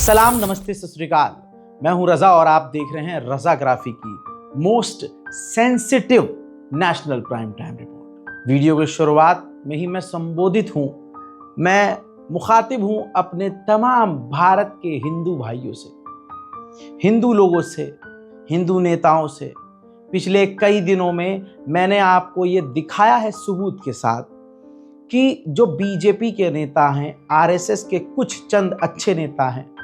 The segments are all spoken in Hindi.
सलाम, नमस्ते, सत श्री अकाल। मैं हूं रजा और आप देख रहे हैं रजाग्राफी की most sensitive national prime time report. Video की शुरुआत में ही मैं संबोधित हूं, मैं मुखातिब हूं अपने तमाम भारत के हिंदू भाइयों से, हिंदू लोगों से, हिंदू नेताओं से। पिछले कई दिनों में मैंने आपको ये दिखाया है सबूत के साथ कि जो बीजेपी के नेता हैं, आरएसएस के कुछ चंद अच्छे नेता हैं,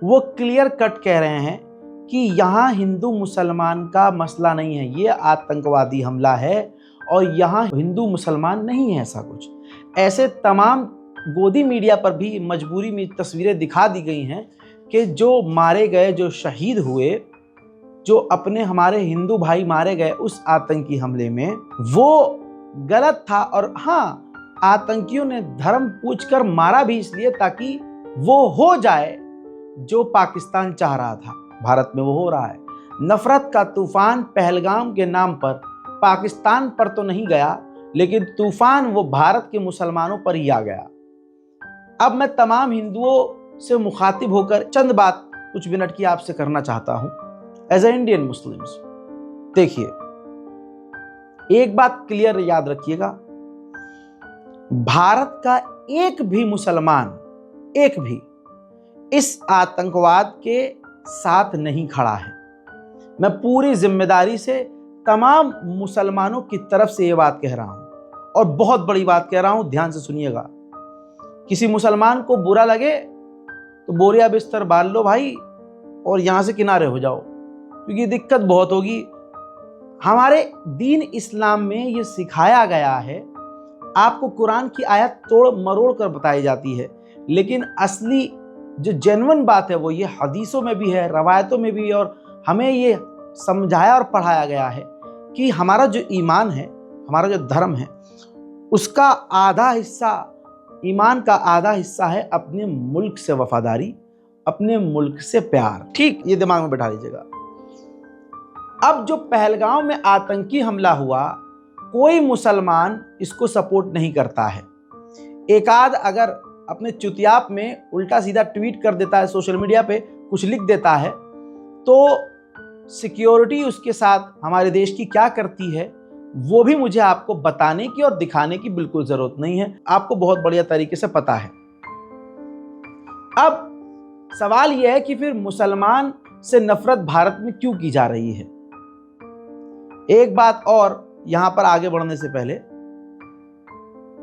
वो क्लियर कट कह रहे हैं कि यहाँ हिंदू मुसलमान का मसला नहीं है, ये आतंकवादी हमला है और यहाँ हिंदू मुसलमान नहीं है। ऐसा कुछ ऐसे तमाम गोदी मीडिया पर भी मजबूरी में तस्वीरें दिखा दी गई हैं कि जो मारे गए, जो शहीद हुए, जो अपने हमारे हिंदू भाई मारे गए उस आतंकी हमले में, वो गलत था। और हाँ, आतंकियों ने धर्म पूछकर मारा भी इसलिए ताकि वो हो जाए जो पाकिस्तान चाह रहा था। भारत में वो हो रहा है। नफरत का तूफान पहलगाम के नाम पर पाकिस्तान पर तो नहीं गया, लेकिन तूफान वो भारत के मुसलमानों पर ही आ गया। अब मैं तमाम हिंदुओं से मुखातिब होकर चंद बात कुछ मिनट की आपसे करना चाहता हूं एज ए इंडियन मुस्लिम्स। देखिए, एक बात क्लियर याद रखिएगा, भारत का एक भी मुसलमान, एक भी इस आतंकवाद के साथ नहीं खड़ा है। मैं पूरी जिम्मेदारी से तमाम मुसलमानों की तरफ से ये बात कह रहा हूं और बहुत बड़ी बात कह रहा हूं, ध्यान से सुनिएगा। किसी मुसलमान को बुरा लगे तो बोरिया बिस्तर बांध लो भाई और यहां से किनारे हो जाओ, क्योंकि दिक्कत बहुत होगी। हमारे दीन इस्लाम में ये सिखाया गया है, आपको कुरान की आयत तोड़ मरोड़ कर बताई जाती है, लेकिन असली जो जेन्युइन बात है वो ये हदीसों में भी है, रवायतों में भी, और हमें ये समझाया और पढ़ाया गया है कि हमारा जो ईमान है, हमारा जो धर्म है, उसका आधा हिस्सा, ईमान का आधा हिस्सा है अपने मुल्क से वफादारी, अपने मुल्क से प्यार। ठीक, ये दिमाग में बैठा लीजिएगा। अब जो पहलगाम में आतंकी हमला हुआ, कोई मुसलमान इसको सपोर्ट नहीं करता है। एक आध अगर अपने चुतियाप में उल्टा सीधा ट्वीट कर देता है, सोशल मीडिया पे कुछ लिख देता है, तो सिक्योरिटी उसके साथ हमारे देश की क्या करती है वो भी मुझे आपको बताने की और दिखाने की बिल्कुल जरूरत नहीं है, आपको बहुत बढ़िया तरीके से पता है। अब सवाल यह है कि फिर मुसलमान से नफरत भारत में क्यों की जा रही है। एक बात और, यहां पर आगे बढ़ने से पहले,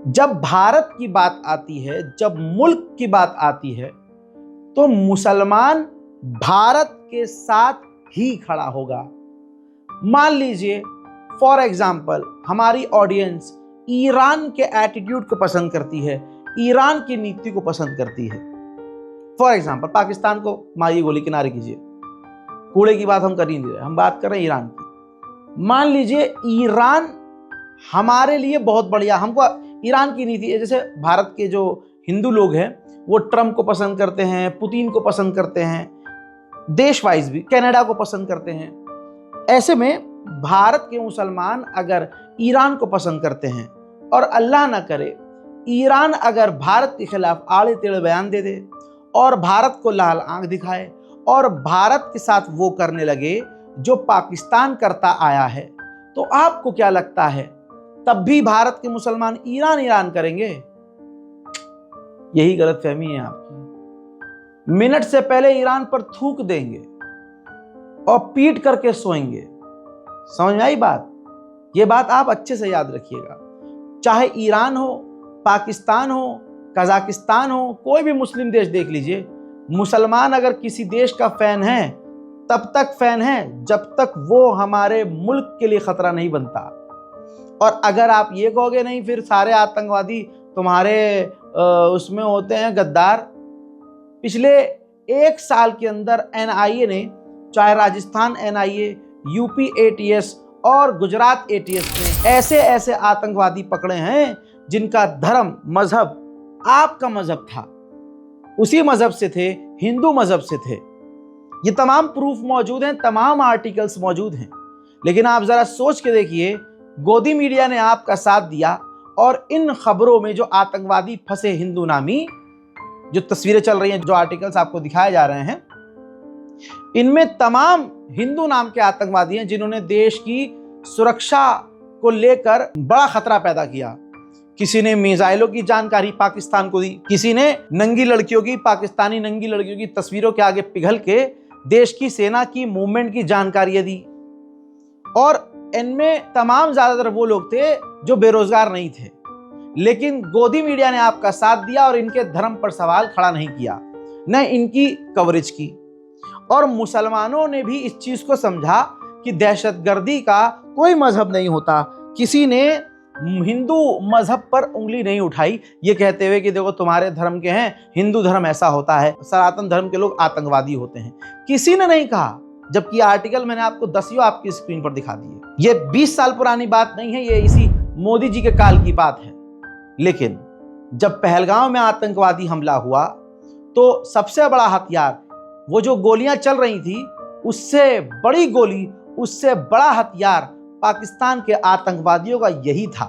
जब भारत की बात आती है, जब मुल्क की बात आती है, तो मुसलमान भारत के साथ ही खड़ा होगा। मान लीजिए फॉर एग्जाम्पल, हमारी ऑडियंस ईरान के एटीट्यूड को पसंद करती है, ईरान की नीति को पसंद करती है। फॉर एग्जाम्पल, पाकिस्तान को मारिए गोली, किनारे कीजिए, कूड़े की बात हम कर ही नहीं रहे, हम बात कर रहे हैं ईरान की। मान लीजिए ईरान हमारे लिए बहुत बढ़िया, हमको ईरान की नीति है। जैसे भारत के जो हिंदू लोग हैं वो ट्रम्प को पसंद करते हैं, पुतिन को पसंद करते हैं, देश वाइज भी कनाडा को पसंद करते हैं। ऐसे में भारत के मुसलमान अगर ईरान को पसंद करते हैं और अल्लाह ना करे ईरान अगर भारत के खिलाफ आड़े टेढ़े बयान दे दे और भारत को लाल आंख दिखाए और भारत के साथ वो करने लगे जो पाकिस्तान करता आया है, तो आपको क्या लगता है तब भी भारत के मुसलमान ईरान करेंगे? यही गलतफहमी है आपकी। मिनट से पहले ईरान पर थूक देंगे और पीट करके सोएंगे। समझ में आई बात? ये बात आप अच्छे से याद रखिएगा। चाहे ईरान हो, पाकिस्तान हो, कजाकिस्तान हो, कोई भी मुस्लिम देश देख लीजिए, मुसलमान अगर किसी देश का फैन है तब तक फैन है जब तक वो हमारे मुल्क के लिए खतरा नहीं बनता। और अगर आप ये कहोगे नहीं फिर सारे आतंकवादी तुम्हारे उसमें होते हैं गद्दार। पिछले एक साल के अंदर एनआईए ने, चाहे राजस्थान एनआईए, यूपी एटीएस और गुजरात एटीएस ने ऐसे ऐसे आतंकवादी पकड़े हैं जिनका धर्म, मजहब आपका मजहब था, उसी मजहब से थे, हिंदू मजहब से थे। ये तमाम प्रूफ मौजूद हैं, तमाम आर्टिकल्स मौजूद हैं। लेकिन आप जरा सोच के देखिए, गोदी मीडिया ने आपका साथ दिया और इन खबरों में जो आतंकवादी फंसे हिंदू नामी, जो तस्वीरें चल रही हैं, जो आर्टिकल्स आपको दिखाए जा रहे हैं, इनमें तमाम हिंदू नाम के आतंकवादी हैं जिन्होंने देश की सुरक्षा को लेकर बड़ा खतरा पैदा किया। किसी ने मिसाइलों की जानकारी पाकिस्तान को दी, किसी ने नंगी लड़कियों की, पाकिस्तानी नंगी लड़कियों की तस्वीरों के आगे पिघल के देश की सेना की मूवमेंट की जानकारियां दी। और इनमें तमाम ज्यादातर वो लोग थे जो बेरोजगार नहीं थे, लेकिन गोदी मीडिया ने आपका साथ दिया और इनके धर्म पर सवाल खड़ा नहीं किया, न इनकी कवरेज की। और मुसलमानों ने भी इस चीज को समझा कि दहशतगर्दी का कोई मजहब नहीं होता। किसी ने हिंदू मजहब पर उंगली नहीं उठाई ये कहते हुए कि देखो तुम्हारे धर्म के हैं, हिंदू धर्म ऐसा होता है, सनातन धर्म के लोग आतंकवादी होते हैं, किसी ने नहीं कहा। जबकि आर्टिकल मैंने आपको 10 आपकी स्क्रीन पर दिखा दिए। ये 20 साल पुरानी बात नहीं है, ये इसी मोदी जी के काल की बात है। लेकिन जब पहलगाम में आतंकवादी हमला हुआ तो सबसे बड़ा हथियार, वो जो गोलियां चल रही थी, उससे बड़ी गोली, उससे बड़ा हथियार पाकिस्तान के आतंकवादियों का यही था,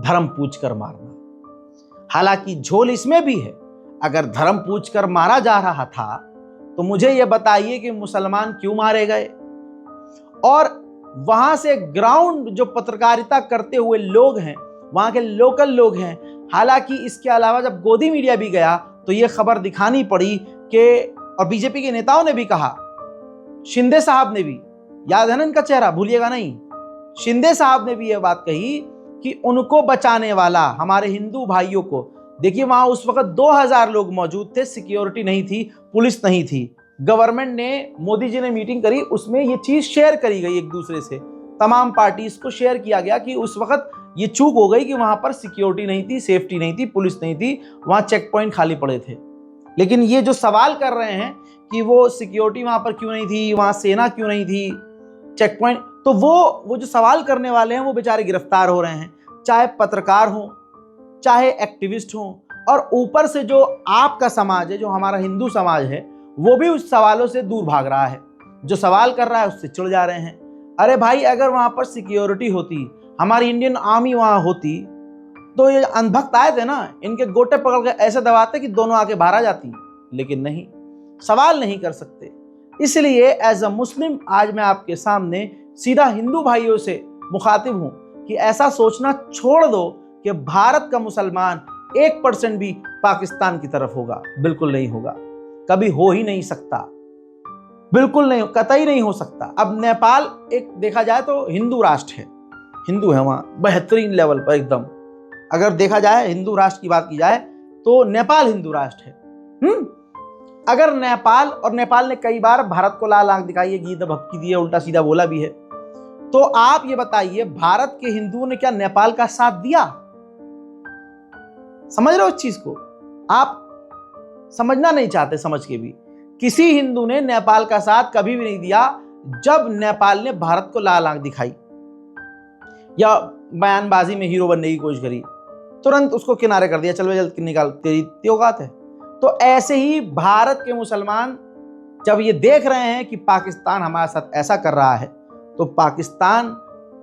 धर्म पूछकर मारना। हालांकि झोल इसमें भी है, अगर धर्म पूछकर मारा जा रहा था तो मुझे यह बताइए कि मुसलमान क्यों मारे गए। और वहां से ग्राउंड जो पत्रकारिता करते हुए लोग हैं, वहां के लोकल लोग हैं। हालांकि इसके अलावा जब गोदी मीडिया भी गया तो यह खबर दिखानी पड़ी कि, और बीजेपी के नेताओं ने भी कहा, शिंदे साहब ने भी, याद है ना इनका चेहरा, भूलिएगा नहीं, शिंदे साहब ने भी यह बात कही कि उनको बचाने वाला, हमारे हिंदू भाइयों को, देखिए वहां उस वक्त 2000 लोग मौजूद थे, सिक्योरिटी नहीं थी, पुलिस नहीं थी। गवर्नमेंट ने, मोदी जी ने मीटिंग करी, उसमें यह चीज शेयर करी गई एक दूसरे से, तमाम पार्टीज को शेयर किया गया कि उस वक्त ये चूक हो गई कि वहां पर सिक्योरिटी नहीं थी, सेफ्टी नहीं थी, पुलिस नहीं थी, वहां चेक पॉइंट खाली पड़े थे। लेकिन ये जो सवाल कर रहे हैं कि वो सिक्योरिटी वहां पर क्यों नहीं थी, वहां सेना क्यों नहीं थी, चेक पॉइंट, तो वो जो सवाल करने वाले हैं वो बेचारे गिरफ्तार हो रहे हैं, चाहे पत्रकार हो, चाहे एक्टिविस्ट हो। और ऊपर से जो आपका समाज है, जो हमारा हिंदू समाज है, वो भी उस सवालों से दूर भाग रहा है। जो सवाल कर रहा है उससे चिढ़ जा रहे हैं। अरे भाई, अगर वहां पर सिक्योरिटी होती, हमारी इंडियन आर्मी वहां होती, तो ये अंधभक्त आए थे ना, इनके गोटे पकड़ के ऐसे दबाते कि दोनों आके बाहर आ जाती। लेकिन नहीं, सवाल नहीं कर सकते। इसलिए एज अ मुस्लिम आज मैं आपके सामने सीधा हिंदू भाइयों से मुखातिब हूं कि ऐसा सोचना छोड़ दो कि भारत का मुसलमान 1% भी पाकिस्तान की तरफ होगा। बिल्कुल नहीं होगा, कभी हो ही नहीं सकता, बिल्कुल नहीं, कतई नहीं हो सकता। अब नेपाल एक देखा जाए तो हिंदू राष्ट्र है, हिंदू है वहां बेहतरीन लेवल पर एकदम। अगर देखा जाए, हिंदू राष्ट्र की बात की जाए तो नेपाल हिंदू राष्ट्र है। अगर नेपाल, और नेपाल ने कई बार भारत को लाल आंख दिखाई है, गीत भक्ति दी है, उल्टा सीधा बोला भी है, तो आप ये बताइए, भारत के हिंदुओं ने क्या नेपाल का साथ दिया? समझ रहे हो इस चीज को? आप समझना नहीं चाहते, समझ के भी। किसी हिंदू ने नेपाल का साथ कभी भी नहीं दिया। जब नेपाल ने भारत को लाल आंख दिखाई या बयानबाजी में हीरो बनने की कोशिश करी, तुरंत उसको किनारे कर दिया, चल जल्द निकाल, तेरी औकात है। तो ऐसे ही भारत के मुसलमान जब ये देख रहे हैं कि पाकिस्तान हमारे साथ ऐसा कर रहा है, तो पाकिस्तान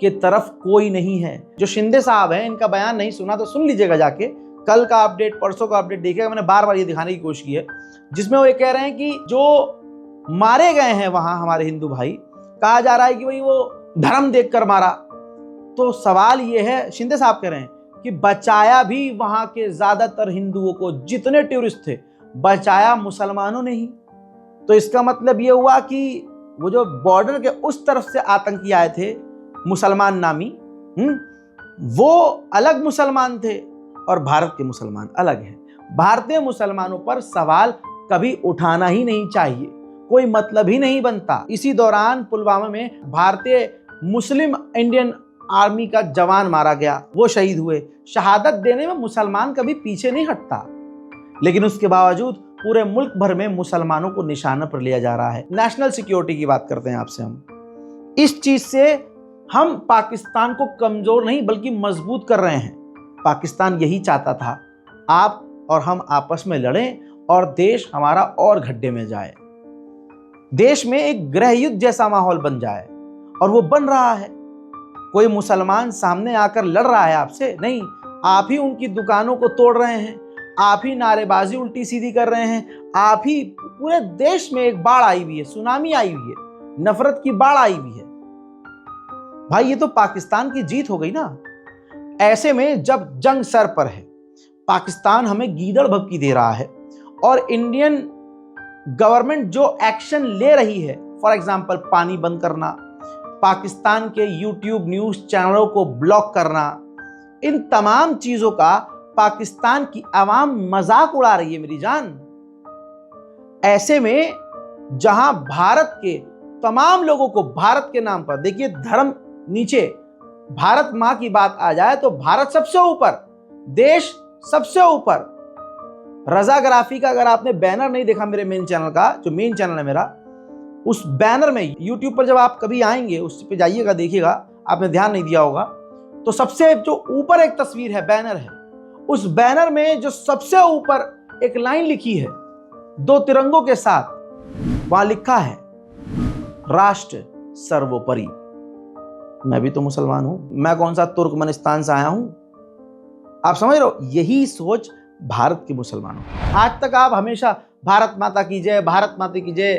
के तरफ कोई नहीं है। जो शिंदे साहब हैं, इनका बयान नहीं सुना तो सुन लीजिएगा जाके, कल का अपडेट, परसों का अपडेट देखिएगा। मैंने बार बार ये दिखाने की कोशिश की है, जिसमें वो ये कह रहे हैं कि जो मारे गए हैं वहां हमारे हिंदू भाई, कहा जा रहा है कि भाई वो धर्म देखकर मारा। तो सवाल ये है, शिंदे साहब कह रहे हैं कि बचाया भी वहां के ज्यादातर हिंदुओं को, जितने टूरिस्ट थे, बचाया मुसलमानों ने ही। तो इसका मतलब ये हुआ कि वो जो बॉर्डर के उस तरफ से आतंकी आए थे, मुसलमान नामी, वो अलग मुसलमान थे और भारत के मुसलमान अलग हैं। भारतीय मुसलमानों पर सवाल कभी उठाना ही नहीं चाहिए, कोई मतलब ही नहीं बनता। इसी दौरान पुलवामा में भारतीय मुस्लिम इंडियन आर्मी का जवान मारा गया, वो शहीद हुए। शहादत देने में मुसलमान कभी पीछे नहीं हटता, लेकिन उसके बावजूद पूरे मुल्क भर में मुसलमानों को निशाना पर लिया जा रहा है। नेशनल सिक्योरिटी की बात करते हैं आपसे हम। इस चीज से हम पाकिस्तान को कमजोर नहीं बल्कि मजबूत कर रहे हैं। पाकिस्तान यही चाहता था, आप और हम आपस में लड़ें और देश हमारा और गड्ढे में जाए, देश में एक गृह युद्ध जैसा माहौल बन जाए, और वो बन रहा है। कोई मुसलमान सामने आकर लड़ रहा है आपसे नहीं, आप ही उनकी दुकानों को तोड़ रहे हैं, आप ही नारेबाजी उल्टी सीधी कर रहे हैं, आप ही पूरे देश में एक बाढ़ आई हुई है, सुनामी आई हुई है, नफरत की बाढ़ आई हुई है। भाई ये तो पाकिस्तान की जीत हो गई ना। ऐसे में जब जंग सर पर है, पाकिस्तान हमें गीदड़ भभकी दे रहा है और इंडियन गवर्नमेंट जो एक्शन ले रही है, फॉर एग्जांपल पानी बंद करना, पाकिस्तान के यूट्यूब न्यूज चैनलों को ब्लॉक करना, इन तमाम चीजों का पाकिस्तान की आवाम मजाक उड़ा रही है मेरी जान। ऐसे में जहां भारत के तमाम लोगों को भारत के नाम पर, देखिए धर्म नीचे, भारत मां की बात आ जाए तो भारत सबसे ऊपर, देश सबसे ऊपर। रजाग्राफी का अगर आपने बैनर नहीं देखा मेरे मेन चैनल का, जो मेन चैनल है मेरा, उस बैनर में यूट्यूब पर जब आप कभी आएंगे उस पे जाइएगा, देखिएगा, आपने ध्यान नहीं दिया होगा तो सबसे जो ऊपर एक तस्वीर है, बैनर है, उस बैनर में जो सबसे ऊपर एक लाइन लिखी है 2 तिरंगों के साथ, वहां लिखा है राष्ट्र सर्वोपरि। मैं भी तो मुसलमान हूं, मैं कौन सा तुर्कमेनिस्तान से आया हूं? आप समझ रहे हो? यही सोच भारत के मुसलमानों की। आज तक आप हमेशा भारत माता की जय, भारत माता की जय,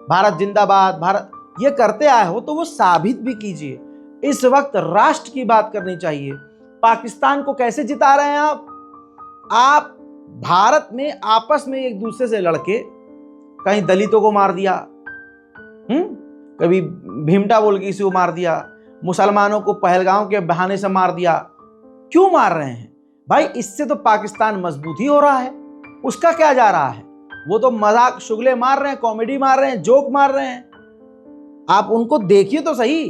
भारत जिंदाबाद, भारत, ये करते आए हो तो वो साबित भी कीजिए। इस वक्त राष्ट्र की बात करनी चाहिए। पाकिस्तान को कैसे जिता रहे हैं आप भारत में आपस में एक दूसरे से लड़के, कहीं दलितों को मार दिया, कभी भीमटा बोल के किसी को मार दिया, मुसलमानों को पहलगांव के बहाने से मार दिया। क्यों मार रहे हैं भाई? इससे तो पाकिस्तान मजबूत ही हो रहा है। उसका क्या जा रहा है? वो तो मजाक शुगले मार रहे हैं, कॉमेडी मार रहे हैं, जोक मार रहे हैं। आप उनको देखिए तो सही,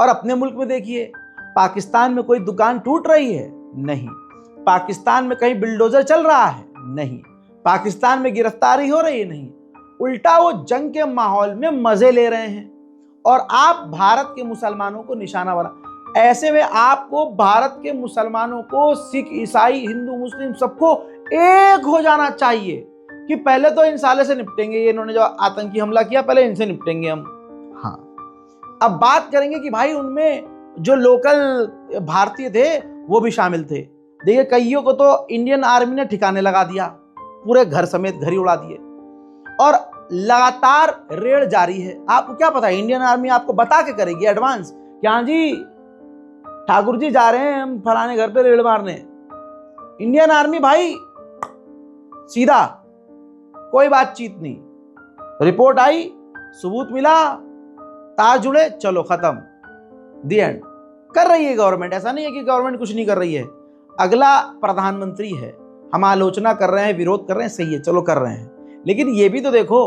और अपने मुल्क में देखिए। पाकिस्तान में कोई दुकान टूट रही है? नहीं। पाकिस्तान में कहीं बिल्डोजर चल रहा है? नहीं। पाकिस्तान में गिरफ्तारी हो रही है? नहीं। उल्टा वो जंग के माहौल में मजे ले रहे हैं और आप भारत के मुसलमानों को निशाना बना। ऐसे में आपको भारत के मुसलमानों को, सिख, ईसाई, हिंदू, मुस्लिम, सबको एक हो जाना चाहिए कि पहले तो इन साले से निपटेंगे, ये इन्होंने जो आतंकी हमला किया, पहले इनसे निपटेंगे हम। हाँ, अब बात करेंगे कि भाई उनमें जो लोकल भारतीय थे वो भी शामिल थे। देखिए कईयों को तो इंडियन आर्मी ने ठिकाने लगा दिया, पूरे घर समेत घर ही उड़ा दिए, और लगातार रेड जारी है। आपको क्या पता है, इंडियन आर्मी आपको बता के करेगी एडवांस कि हाँ जी ठाकुर जी जा रहे हैं हम फलाने घर पे रेड मारने। इंडियन आर्मी भाई सीधा, कोई बातचीत नहीं, रिपोर्ट आई, सबूत मिला, तार जुड़े, चलो खत्म, दी एंड। कर रही है गवर्नमेंट, ऐसा नहीं है कि गवर्नमेंट कुछ नहीं कर रही है। अगला प्रधानमंत्री है, हम आलोचना कर रहे हैं, विरोध कर रहे हैं, सही है, चलो कर रहे हैं, लेकिन ये भी तो देखो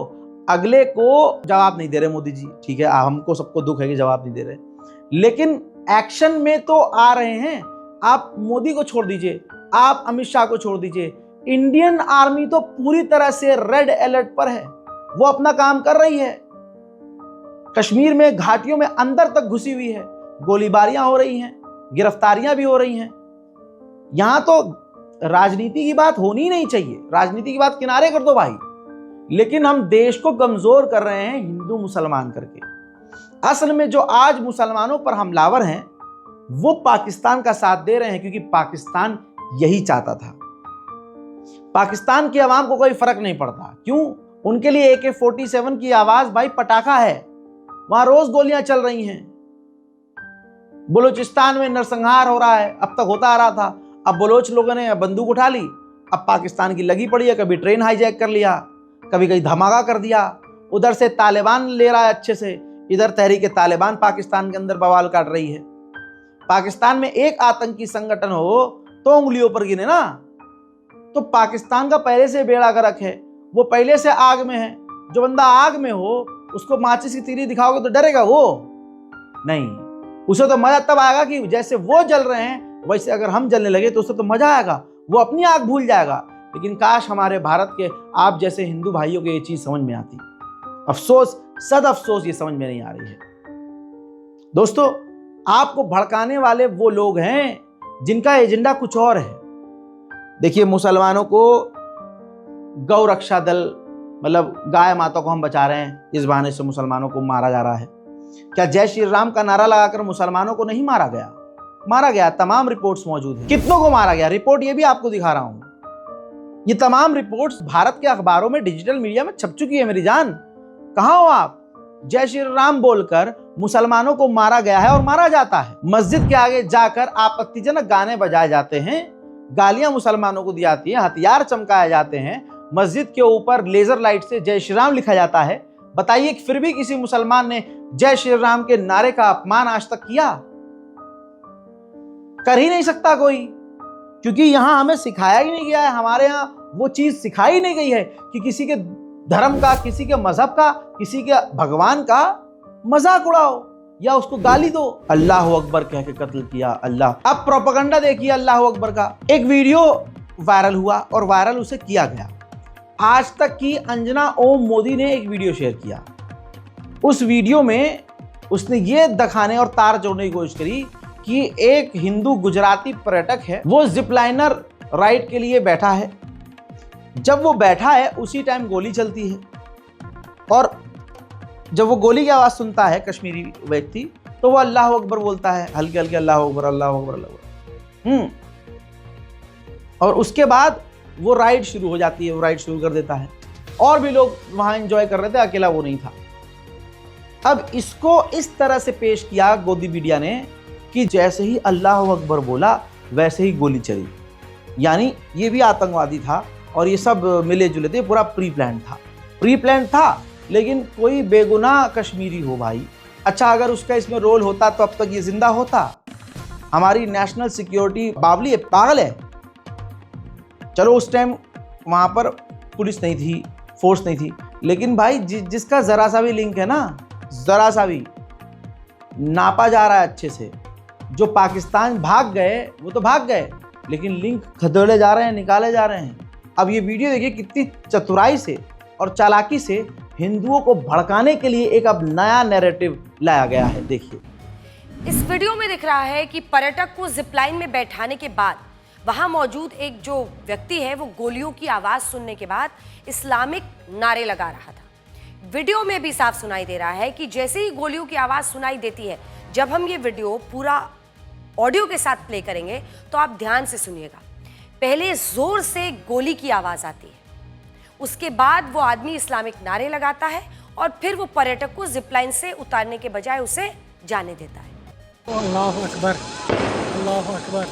अगले को जवाब नहीं दे रहे मोदी जी। ठीक है, हमको सबको दुख है कि जवाब नहीं दे रहे, लेकिन एक्शन में तो आ रहे हैं। आप मोदी को छोड़ दीजिए, आप अमित शाह को छोड़ दीजिए, इंडियन आर्मी तो पूरी तरह से रेड अलर्ट पर है, वो अपना काम कर रही है। कश्मीर में घाटियों में अंदर तक घुसी हुई है, गोलीबारियां हो रही हैं, गिरफ्तारियां भी हो रही हैं। यहां तो राजनीति की बात होनी ही नहीं चाहिए, राजनीति की बात किनारे कर दो भाई, लेकिन हम देश को कमजोर कर रहे हैं हिंदू मुसलमान करके। असल में जो आज मुसलमानों पर हमलावर हैं वो पाकिस्तान का साथ दे रहे हैं, क्योंकि पाकिस्तान यही चाहता था। पाकिस्तान की आवाम को कोई फर्क नहीं पड़ता, क्यों? उनके लिए AK-47 की आवाज भाई पटाखा है, वहां रोज गोलियां चल रही हैं। बलूचिस्तान में नरसंहार हो रहा है, अब तक होता आ रहा था, अब बलोच लोगों ने बंदूक उठा ली, अब पाकिस्तान की लगी पड़ी है, कभी ट्रेन हाईजैक कर लिया, कभी कहीं धमाका कर दिया, उधर से तालिबान ले रहा है अच्छे से, इधर तहरीक तालिबान पाकिस्तान के अंदर बवाल काट रही है। पाकिस्तान में एक आतंकी संगठन हो तो उंगलियों पर गिने ना। तो पाकिस्तान का पहले से बेड़ा गर्क है, वो पहले से आग में है। जो बंदा आग में हो उसको माचिस की तीली दिखाओगे तो डरेगा वो नहीं, उसे तो मजा तब आएगा कि जैसे वो जल रहे हैं वैसे अगर हम जलने लगे तो उसे तो मजा आएगा, वो अपनी आग भूल जाएगा। लेकिन काश हमारे भारत के आप जैसे हिंदू भाइयों को ये चीज समझ में आती। अफसोस, सद अफसोस, ये समझ में नहीं आ रही है। दोस्तों, आपको भड़काने वाले वो लोग हैं जिनका एजेंडा कुछ और है। देखिए, मुसलमानों को गौ रक्षा दल, मतलब गाय माता को हम बचा रहे हैं, इस बहाने से मुसलमानों को मारा जा रहा है। क्या जय श्री राम का नारा लगाकर मुसलमानों को नहीं मारा गया? मारा गया, तमाम रिपोर्ट्स मौजूद हैं। कितनों को मारा गया, रिपोर्ट ये भी आपको दिखा रहा हूं। ये तमाम रिपोर्ट्स भारत के अखबारों में, डिजिटल मीडिया में छप चुकी है मेरी जान। कहां हो आप? जय श्री राम बोलकर मुसलमानों को मारा गया है और मारा जाता है। मस्जिद के आगे जाकर आपत्तिजनक गाने बजाए जाते हैं, गालियां मुसलमानों को दी जाती है, हथियार चमकाए जाते हैं, मस्जिद के ऊपर लेजर लाइट से जय श्री राम लिखा जाता है। बताइए कि फिर भी किसी मुसलमान ने जय श्री राम के नारे का अपमान आज तक किया? कर ही नहीं सकता कोई, क्योंकि यहां हमें सिखाया ही नहीं गया है। हमारे यहां वो चीज सिखाई नहीं गई है कि किसी के धर्म का, किसी के मजहब का, किसी के भगवान का मजाक उड़ाओ या उसको गाली दो। अल्लाह अकबर कह के कत्ल किया। अल्लाह, अब प्रोपेगेंडा देखिए अल्लाह अकबर का। एक वीडियो वायरल हुआ और वायरल उसे किया गया। आज तक की अंजना ओम मोदी ने एक वीडियो शेयर किया। उस वीडियो में उसने ये दिखाने और तार जोड़ने की कोशिश करी कि एक हिंदू गुजराती पर्यटक है, वो जिपलाइनर राइड के लिए बैठा है। जब वो बैठा है उसी टाइम गोली चलती है, और जब वो गोली की आवाज़ सुनता है कश्मीरी व्यक्ति, तो वो अल्लाह अकबर बोलता है, हल्के हल्के अल्लाह अकबर अल्लाह अकबर अल्लाह अकबर। और उसके बाद वो राइड शुरू हो जाती है, वो राइड शुरू कर देता है। और भी लोग वहाँ एंजॉय कर रहे थे, अकेला वो नहीं था। अब इसको इस तरह से पेश किया गोदी मीडिया ने कि जैसे ही अल्लाह अकबर बोला वैसे ही गोली चली, यानी ये भी आतंकवादी था और ये सब मिले जुले थे, पूरा प्री प्लान था। लेकिन कोई बेगुनाह कश्मीरी हो भाई, अच्छा अगर उसका इसमें रोल होता तो अब तक ये जिंदा होता। हमारी नेशनल सिक्योरिटी बावली है, पागल है। चलो उस टाइम वहाँ पर पुलिस नहीं थी, फोर्स नहीं थी, लेकिन भाई जिसका जरा सा भी लिंक है ना, जरा सा भी नापा जा रहा है अच्छे से। जो पाकिस्तान भाग गए वो तो भाग गए, लेकिन लिंक खदेड़े जा रहे हैं, निकाले जा रहे हैं। अब ये वीडियो देखिए कितनी चतुराई से और चालाकी से हिंदुओं को भड़काने के लिए एक अब नया नैरेटिव लाया गया है। देखिए इस वीडियो में दिख रहा है कि पर्यटक को जिपलाइन में बैठाने के बाद वहां मौजूद एक जो व्यक्ति है वो गोलियों की आवाज सुनने के बाद इस्लामिक नारे लगा रहा था। वीडियो में भी साफ सुनाई दे रहा है कि जैसे ही गोलियों की आवाज सुनाई देती है, जब हम ये वीडियो पूरा ऑडियो के साथ प्ले करेंगे तो आप ध्यान से सुनिएगा। पहले जोर से गोली की आवाज आती है, उसके बाद वो आदमी इस्लामिक नारे लगाता है और फिर वो पर्यटक को जिपलाइन से उतारने के बजाय उसे जाने देता है। अल्लाह अकबर अल्लाह अकबर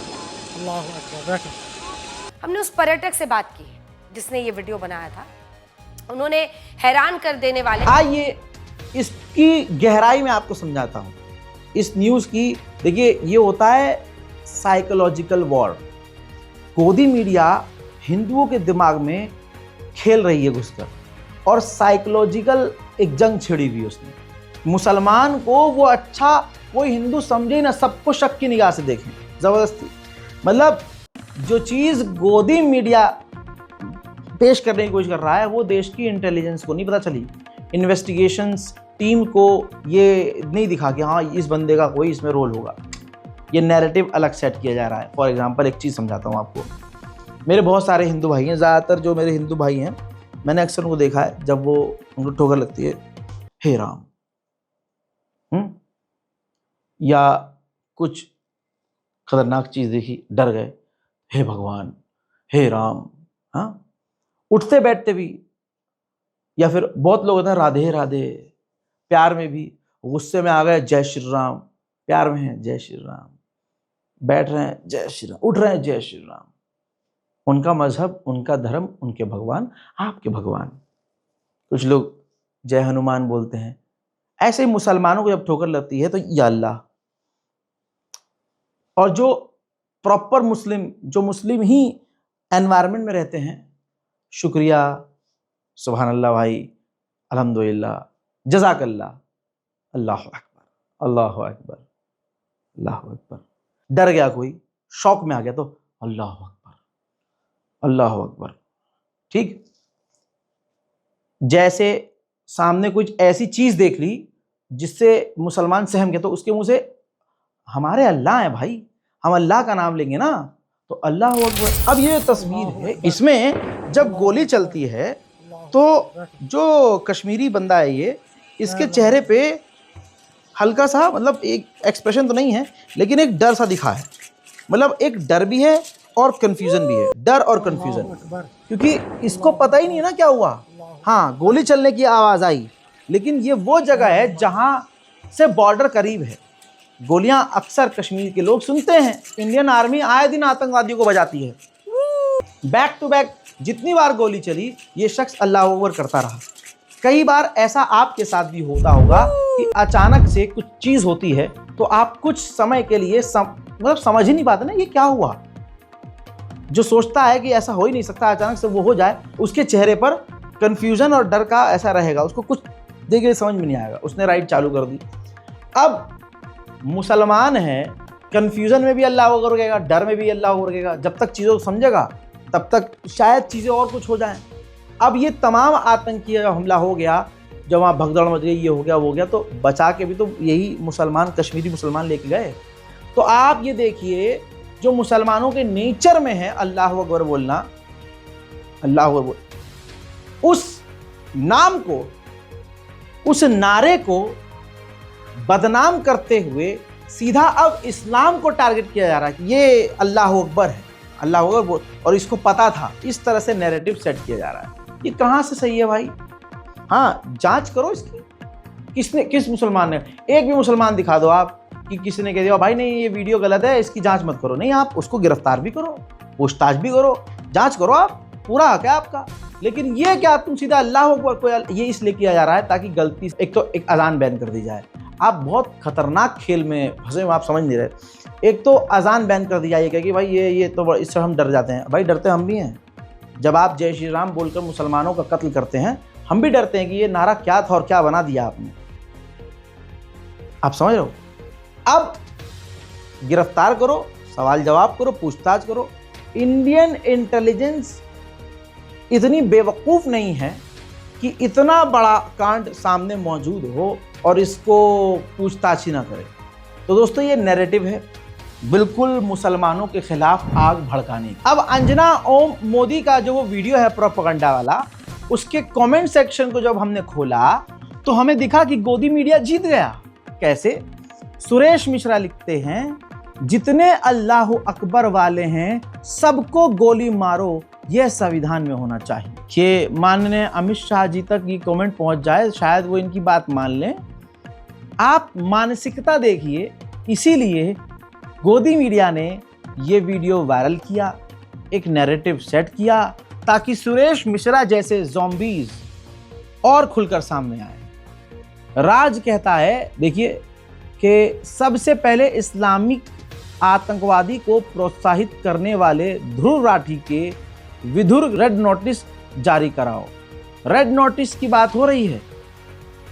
अल्लाह अकबर। हमने उस पर्यटक से बात की जिसने ये वीडियो बनाया था। उन्होंने हैरान कर देने वाले, आइए इसकी गहराई में आपको समझाता हूँ इस न्यूज़ की। देखिए ये होता है साइकोलॉजिकल वॉर। गोदी मीडिया हिंदुओं के दिमाग में खेल रही है घुसकर, और साइकोलॉजिकल एक जंग छिड़ी हुई उसने। मुसलमान को वो अच्छा कोई हिंदू समझे ना, सबको शक की निगाह से देखें ज़बरदस्ती। मतलब जो चीज़ गोदी मीडिया पेश करने की कोशिश कर रहा है वो देश की इंटेलिजेंस को नहीं पता चली, इन्वेस्टिगेशंस टीम को ये नहीं दिखा कि हाँ इस बंदे का कोई इसमें रोल होगा। ये नैरेटिव अलग सेट किया जा रहा है। फॉर एग्जांपल एक चीज़ समझाता हूँ आपको। मेरे बहुत सारे हिंदू भाई हैं, ज़्यादातर जो मेरे हिंदू भाई हैं मैंने अक्सर उनको देखा है, जब वो उनको ठोकर लगती है हे राम, या कुछ खतरनाक चीज़ देखी डर गए, हे भगवान हे राम, हाँ उठते बैठते भी। या फिर बहुत लोग होते हैं राधे राधे, प्यार में भी गुस्से में आ गए जय श्री राम, प्यार में है जय श्री राम, बैठ रहे हैं जय श्री राम, उठ रहे हैं जय श्री राम। उनका मजहब, उनका धर्म, उनके भगवान, आपके भगवान। कुछ लोग जय हनुमान बोलते हैं। ऐसे ही मुसलमानों को जब ठोकर लगती है तो या अल्लाह। और जो प्रॉपर मुस्लिम, जो मुस्लिम ही एनवायरनमेंट में रहते हैं, शुक्रिया, सुभान अल्लाह भाई, अल्हम्दुलिल्लाह, जज़ाकल्लाह, अल्लाह अकबर अल्लाह अकबर अल्लाह अकबर। डर गया कोई, शौक में आ गया तो अल्लाह अकबर अल्लाह अकबर। ठीक, जैसे सामने कुछ ऐसी चीज़ देख ली जिससे मुसलमान सहम गया तो उसके मुंह से हमारे अल्लाह है भाई, हम अल्लाह का नाम लेंगे ना तो अल्लाह अकबर। अब ये तस्वीर है, इसमें जब गोली चलती है तो जो कश्मीरी बंदा है ये, इसके चेहरे पे हल्का सा, मतलब एक एक्सप्रेशन तो नहीं है लेकिन एक डर सा दिखा है। मतलब एक डर भी है और कंफ्यूजन भी है, डर और कंफ्यूजन, अकबर। क्योंकि इसको पता ही नहीं है ना क्या हुआ। हाँ, गोली चलने की आवाज़ आई, लेकिन ये वो जगह है जहाँ से बॉर्डर करीब है। गोलियां अक्सर कश्मीर के लोग सुनते हैं, इंडियन आर्मी आए दिन आतंकवादियों को बजाती है। बैक टू बैक जितनी बार गोली चली, ये शख्स अल्लाह अकबर करता रहा। कई बार ऐसा आपके साथ भी होता होगा कि अचानक से कुछ चीज़ होती है तो आप कुछ समय के लिए समझ ही नहीं पाते ना ये क्या हुआ। जो सोचता है कि ऐसा हो ही नहीं सकता, अचानक से वो हो जाए, उसके चेहरे पर कंफ्यूजन और डर का ऐसा रहेगा, उसको कुछ देखिए समझ में नहीं आएगा। उसने राइट चालू कर दी। अब मुसलमान है, कंफ्यूजन में भी अल्लाह अकबर कहेगा, डर में भी अल्लाह अकबर कहेगा। जब तक चीज़ों को समझेगा तब तक शायद चीज़ें और कुछ हो जाएं। अब ये तमाम आतंकी हमला हो गया, जब वहाँ भगदड़ मच गई, ये हो गया वो हो गया, तो बचा के भी तो यही मुसलमान, कश्मीरी मुसलमान लेके गए। तो आप ये देखिए, जो मुसलमानों के नेचर में है अल्लाह अकबर बोलना, अल्लाह अकबर बोल, उस नाम को, उस नारे को बदनाम करते हुए सीधा अब इस्लाम को टारगेट किया जा रहा है कि ये अल्लाह अकबर है, अल्लाह अकबर बोल, और इसको पता था। इस तरह से नैरेटिव सेट किया जा रहा है। ये कहाँ से सही है भाई? हाँ, जांच करो इसकी, किस मुसलमान ने, एक भी मुसलमान दिखा दो आप कि किसी ने कह दिया भाई नहीं ये वीडियो गलत है, इसकी जांच मत करो। नहीं, आप उसको गिरफ्तार भी करो, पूछताछ भी करो, जांच करो, आप पूरा हक है आपका। लेकिन ये क्या तुम सीधा अल्लाह को, ये इसलिए किया जा रहा है ताकि गलती से एक अजान बैन कर दी जाए। आप बहुत खतरनाक खेल में फंसे हो, आप समझ नहीं रहे। एक तो अजान बैन कर दी जाए कि भाई ये तो इससे हम डर जाते हैं। भाई डरते हम भी हैं। जब आप जय श्री राम बोलकर मुसलमानों का कत्ल करते हैं, हम भी डरते हैं कि ये नारा क्या था और क्या बना दिया आपने। आप समझ रहे हो? अब गिरफ्तार करो, सवाल जवाब करो, पूछताछ करो। इंडियन इंटेलिजेंस इतनी बेवकूफ़ नहीं है कि इतना बड़ा कांड सामने मौजूद हो और इसको पूछताछ ही ना करे। तो दोस्तों, ये नैरेटिव है बिल्कुल मुसलमानों के खिलाफ आग भड़काने की। अब अंजना ओम मोदी का जो वो वीडियो है प्रोपेगेंडा वाला, उसके कमेंट सेक्शन को जब हमने खोला तो हमें दिखा कि गोदी मीडिया जीत गया। कैसे? सुरेश मिश्रा लिखते हैं, जितने अल्लाह अकबर वाले हैं सबको गोली मारो, यह संविधान में होना चाहिए। कि माननीय अमित शाह जी तक ये कमेंट पहुंच जाए, शायद वो इनकी बात मान लें। आप मानसिकता देखिए, इसीलिए गोदी मीडिया ने ये वीडियो वायरल किया, एक नैरेटिव सेट किया ताकि सुरेश मिश्रा जैसे ज़ॉम्बीज और खुलकर सामने आए। राज कहता है, देखिए, कि सबसे पहले इस्लामिक आतंकवादी को प्रोत्साहित करने वाले ध्रुव राठी के विधुर रेड नोटिस जारी कराओ। रेड नोटिस की बात हो रही है।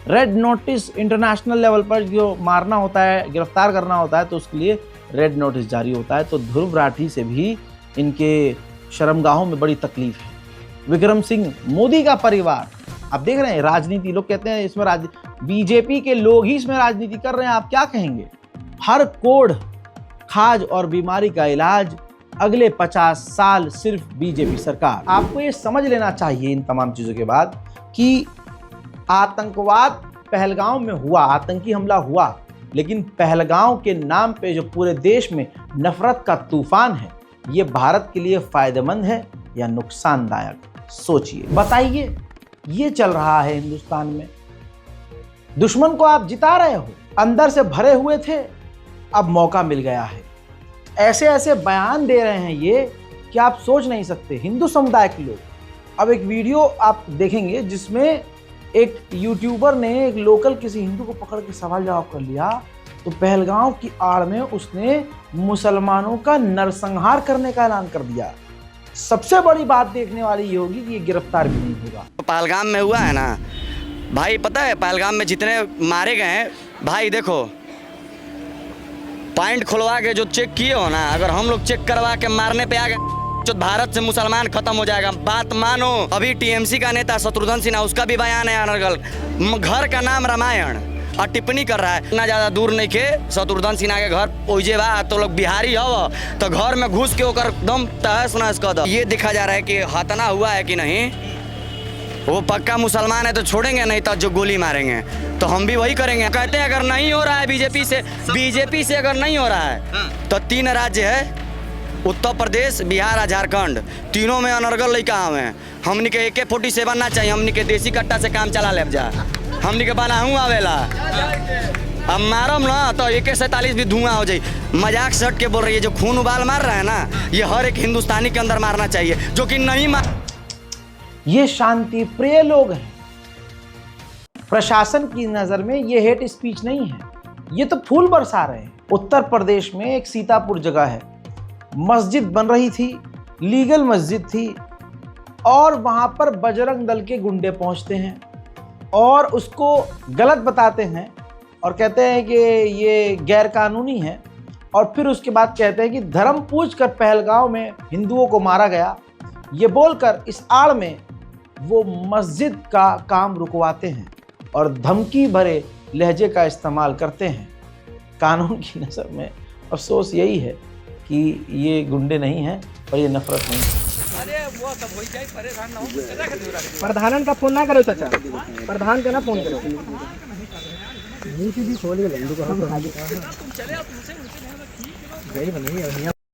रेड नोटिस इंटरनेशनल लेवल पर जो मारना होता है, गिरफ्तार करना होता है, तो उसके लिए रेड नोटिस जारी होता है। तो ध्रुव राठी से भी इनके शर्मगाहों में बड़ी तकलीफ है। विक्रम सिंह मोदी का परिवार, आप देख रहे हैं राजनीति, लोग कहते हैं इसमें बीजेपी के लोग ही इसमें राजनीति कर रहे हैं। आप क्या कहेंगे? हर कोढ़, खाज और बीमारी का इलाज अगले 50 साल सिर्फ बीजेपी सरकार। आपको ये समझ लेना चाहिए इन तमाम चीज़ों के बाद कि आतंकवाद पहलगांव में हुआ, आतंकी हमला हुआ, लेकिन पहलगांव के नाम पे जो पूरे देश में नफरत का तूफान है, ये भारत के लिए फायदेमंद है या नुकसानदायक? सोचिए, बताइए। ये चल रहा है हिंदुस्तान में। दुश्मन को आप जिता रहे हो, अंदर से भरे हुए थे, अब मौका मिल गया है। ऐसे ऐसे बयान दे रहे हैं ये कि आप सोच नहीं सकते। हिंदू समुदाय के लोग, अब एक वीडियो आप देखेंगे जिसमें एक यूट्यूबर ने एक लोकल किसी हिंदू को पकड़ के सवाल जवाब कर लिया, तो पहलगांव की आड़ में उसने मुसलमानों का नरसंहार करने का ऐलान कर दिया। सबसे बड़ी बात देखने वाली ये होगी कि ये गिरफ्तार भी नहीं होगा। पहलगाम में हुआ है ना भाई, पता है पहलगाम में जितने मारे गए हैं भाई, देखो पॉइंट खुलवा के जो चेक किए हो ना, अगर हम लोग चेक करवा के मारने पे आ गए तो भारत से मुसलमान खत्म हो जाएगा। बात मानो। अभी टीएमसी का नेता शत्रुघ्न सिन्हा, उसका भी बयान है अनर्गल, घर का नाम रामायण, और टिप्पणी कर रहा है। इतना ज़्यादा दूर नहीं के शत्रुघ्न सिन्हा के घर ओइजे बा, तो लोग बिहारी हो तो घर में घुस के होकर दम तहस नहस कर दो। ये देखा जा रहा है कि हतना हुआ है कि नहीं। वो पक्का मुसलमान है तो छोड़ेंगे, नहीं तो जो गोली मारेंगे। तो हम भी वही करेंगे। कहते हैं अगर नहीं हो रहा है बीजेपी से अगर नहीं हो रहा है तो 3 राज्य है उत्तर प्रदेश, बिहार और झारखंड तीनों में अनर्गल लड़का हमें। हमनी के AK-47 ना चाहिए, हमनी के देसी कट्टा से काम चला ले जा। हमनी के बनाहू आवेला, अब मारम ना तो AK-47 भी धुआं हो जाए। मजाक सट के बोल रही है, जो खून उबाल मार रहा है ना, ये हर एक हिंदुस्तानी के अंदर मारना चाहिए, जो कि नहीं मार। ये शांति प्रिय लोग हैं। प्रशासन की नजर में ये हेट स्पीच नहीं है, ये तो फूल बरसा रहे हैं। उत्तर प्रदेश में एक सीतापुर जगह है, मस्जिद बन रही थी, लीगल मस्जिद थी, और वहां पर बजरंग दल के गुंडे पहुंचते हैं और उसको गलत बताते हैं और कहते हैं कि ये गैर कानूनी है, और फिर उसके बाद कहते हैं कि धर्म पूछकर पहलगांव में हिंदुओं को मारा गया। ये बोलकर इस आड़ में वो मस्जिद का काम रुकवाते हैं और धमकी भरे लहजे का इस्तेमाल करते हैं। कानून की नज़र में अफसोस यही है कि ये गुंडे नहीं हैं और ये नफरत नहीं है। प्रधान का फोन ना करो चाचा, प्रधान का ना फोन करो।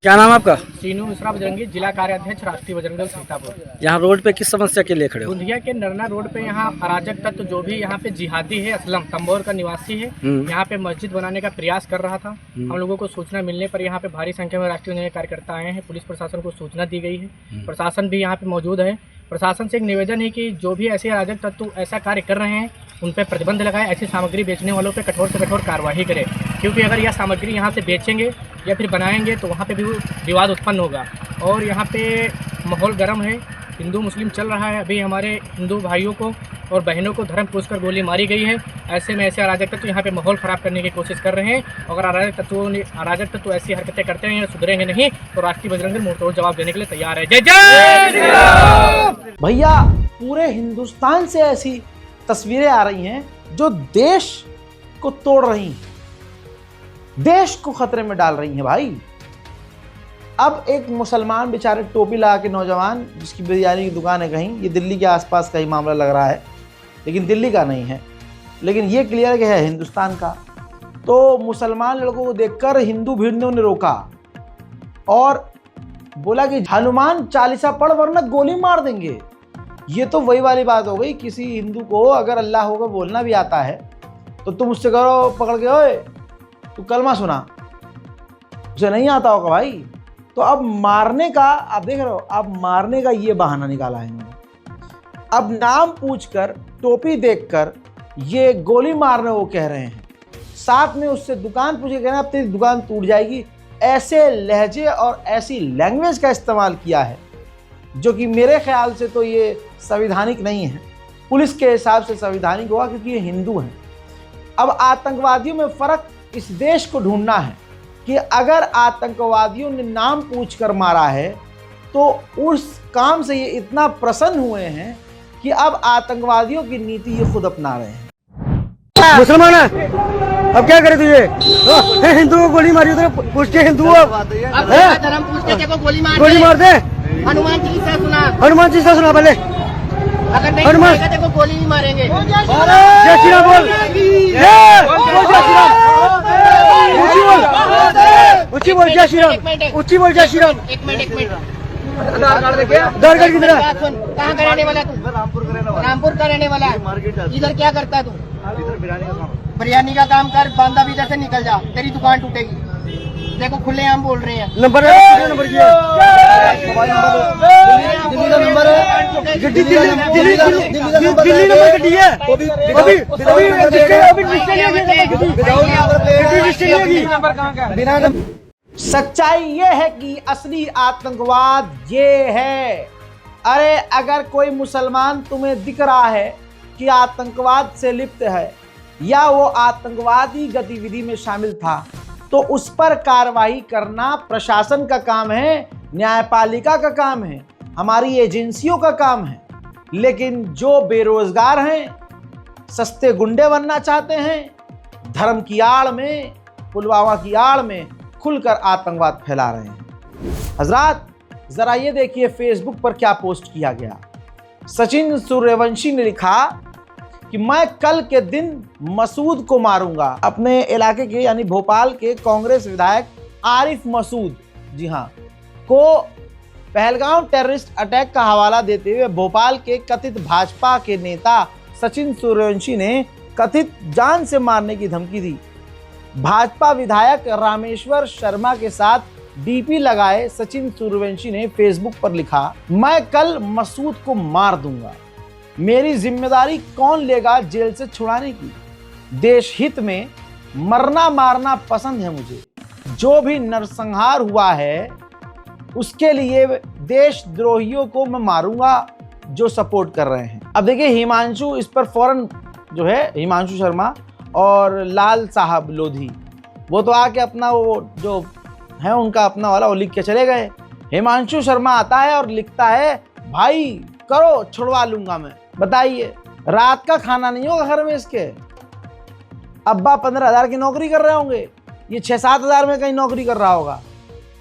क्या नाम आपका? सीनू मिश्रा बजरंगी, जिला कार्याध्यक्ष राष्ट्रीय बजरंग दल सीतापुर। यहाँ रोड पे किस समस्या के लिए खड़े हो? बुंदिया के नरना रोड पे यहाँ अराजक तत्व जो भी यहाँ पे जिहादी है, असलम तंबोर का निवासी है, यहाँ पे मस्जिद बनाने का प्रयास कर रहा था। हम लोगों को सूचना मिलने पर यहाँ पे भारी संख्या में राष्ट्रीय बजरंग कार्यकर्ता आए हैं। पुलिस प्रशासन को सूचना दी गई है, प्रशासन भी यहाँ पे मौजूद है। प्रशासन से एक निवेदन है कि जो भी ऐसे अराजक तत्व ऐसा कार्य कर रहे हैं उन पर प्रतिबंध लगाए, ऐसी सामग्री बेचने वालों पर कठोर से कठोर कार्रवाई करे, क्योंकि अगर यह सामग्री यहाँ से बेचेंगे या फिर बनाएंगे तो वहाँ पे भी विवाद उत्पन्न होगा। और यहाँ पे माहौल गर्म है, हिंदू मुस्लिम चल रहा है। अभी हमारे हिंदू भाइयों को और बहनों को धर्म पूछकर गोली मारी गई है। ऐसे में ऐसे अराजक तत्व यहाँ पे माहौल ख़राब करने की कोशिश कर रहे हैं। अगर अराजक तत्व ऐसी हरकतें करते हैं या सुधरेंगे नहीं तो राष्ट्रीय बजरंग दल मुंहतोड़ जवाब देने के लिए तैयार है। जय जय भैया, पूरे हिंदुस्तान से ऐसी तस्वीरें आ रही हैं जो देश को तोड़ रही हैं, देश को खतरे में डाल रही हैं भाई। अब एक मुसलमान बेचारे टोपी लगा के नौजवान, जिसकी बिरयानी की दुकान है कहीं, ये दिल्ली के आसपास का ही मामला लग रहा है, लेकिन दिल्ली का नहीं है, लेकिन ये क्लियर कि है हिंदुस्तान का। तो मुसलमान लड़कों को देखकर हिंदू भीड़ों ने रोका और बोला कि हनुमान चालीसा पढ़ वरना गोली मार देंगे। ये तो वही वाली बात हो गई, किसी हिंदू को अगर अल्लाह होगा बोलना भी आता है तो तुम उससे करो पकड़ के, ओए तू कलमा सुना, उसे नहीं आता होगा भाई। तो अब मारने का, आप देख रहे हो, अब मारने का ये बहाना निकाला है इन्होंने। अब नाम पूछकर, टोपी देखकर ये गोली मारने वो कह रहे हैं, साथ में उससे दुकान पूछ के कह रहे हैं अब तेरी दुकान टूट जाएगी। ऐसे लहजे और ऐसी लैंग्वेज का इस्तेमाल किया है जो कि मेरे ख्याल से तो ये संवैधानिक नहीं है। पुलिस के हिसाब से संवैधानिक होगा क्योंकि ये हिंदू हैं। अब आतंकवादियों में फ़र्क इस देश को ढूंढना है कि अगर आतंकवादियों ने नाम पूछकर मारा है तो उस काम से ये इतना प्रसन्न हुए हैं कि अब आतंकवादियों की नीति ये खुद अपना रहे हैं। मुसलमान है, अब क्या करे तुझे? हिंदू को गोली मारी तो पूछ के हिंदू धर्म पूछ के देखो गोली मार दे। हनुमान चालीसा सुना, हनुमान चालीसा सुना पहले। अगर नहीं हनुमान सुनेगा देखो गोली नहीं मारेंगे। जय श्री राम बोल, ऊंची बोल जय श्री राम, ऊंची बोल जय श्री राम। एक मिनट आधार कार्ड किधर है? कहाँ का रहने वाला तू? रामपुर का रहने वाला है। इधर क्या करता है तू? बिरयानी का काम कर, बांदा भी इधर से निकल जा, तेरी दुकान टूटेगी। देखो खुले हम बोल रहे हैं। नंबर नंबर किया दिल्ली नंबर गड्डी है। सच्चाई ये है कि असली आतंकवाद ये है। अरे अगर कोई मुसलमान तुम्हें दिख रहा है कि आतंकवाद से लिप्त है या वो आतंकवादी गतिविधि में शामिल था तो उस पर कार्रवाई करना प्रशासन का काम है, न्यायपालिका का काम है, हमारी एजेंसियों का काम है। लेकिन जो बेरोजगार हैं, सस्ते गुंडे बनना चाहते हैं, धर्म की आड़ में, पुलवामा की आड़ में खुलकर आतंकवाद फैला रहे हैं। हजरात जरा ये देखिए फेसबुक पर क्या पोस्ट किया गया। सचिन सूर्यवंशी ने लिखा कि मैं कल के दिन मसूद को मारूंगा। अपने इलाके के यानी भोपाल के कांग्रेस विधायक आरिफ मसूद, जी हाँ, को पहलगाम टेररिस्ट अटैक का हवाला देते हुए भोपाल के कथित भाजपा के नेता सचिन सूर्यवंशी ने कथित जान से मारने की धमकी दी। भाजपा विधायक रामेश्वर शर्मा के साथ डीपी लगाए सचिन सूर्यवंशी ने फेसबुक पर लिखा, मैं कल मसूद को मार दूंगा, मेरी जिम्मेदारी कौन लेगा जेल से छुड़ाने की। देश हित में मरना मारना पसंद है मुझे। जो भी नरसंहार हुआ है उसके लिए देशद्रोहियों को मैं मारूंगा जो सपोर्ट कर रहे हैं। अब देखिए हिमांशु इस पर फौरन जो है हिमांशु शर्मा और लाल साहब लोधी वो तो आके अपना वो जो है उनका अपना वाला वो लिख के चले गए। हिमांशु शर्मा आता है और लिखता है, भाई करो छुड़वा लूंगा मैं। बताइए रात का खाना नहीं होगा घर में इसके। अब्बा 15,000 की नौकरी कर रहे होंगे, ये 6-7 हज़ार में कहीं नौकरी कर रहा होगा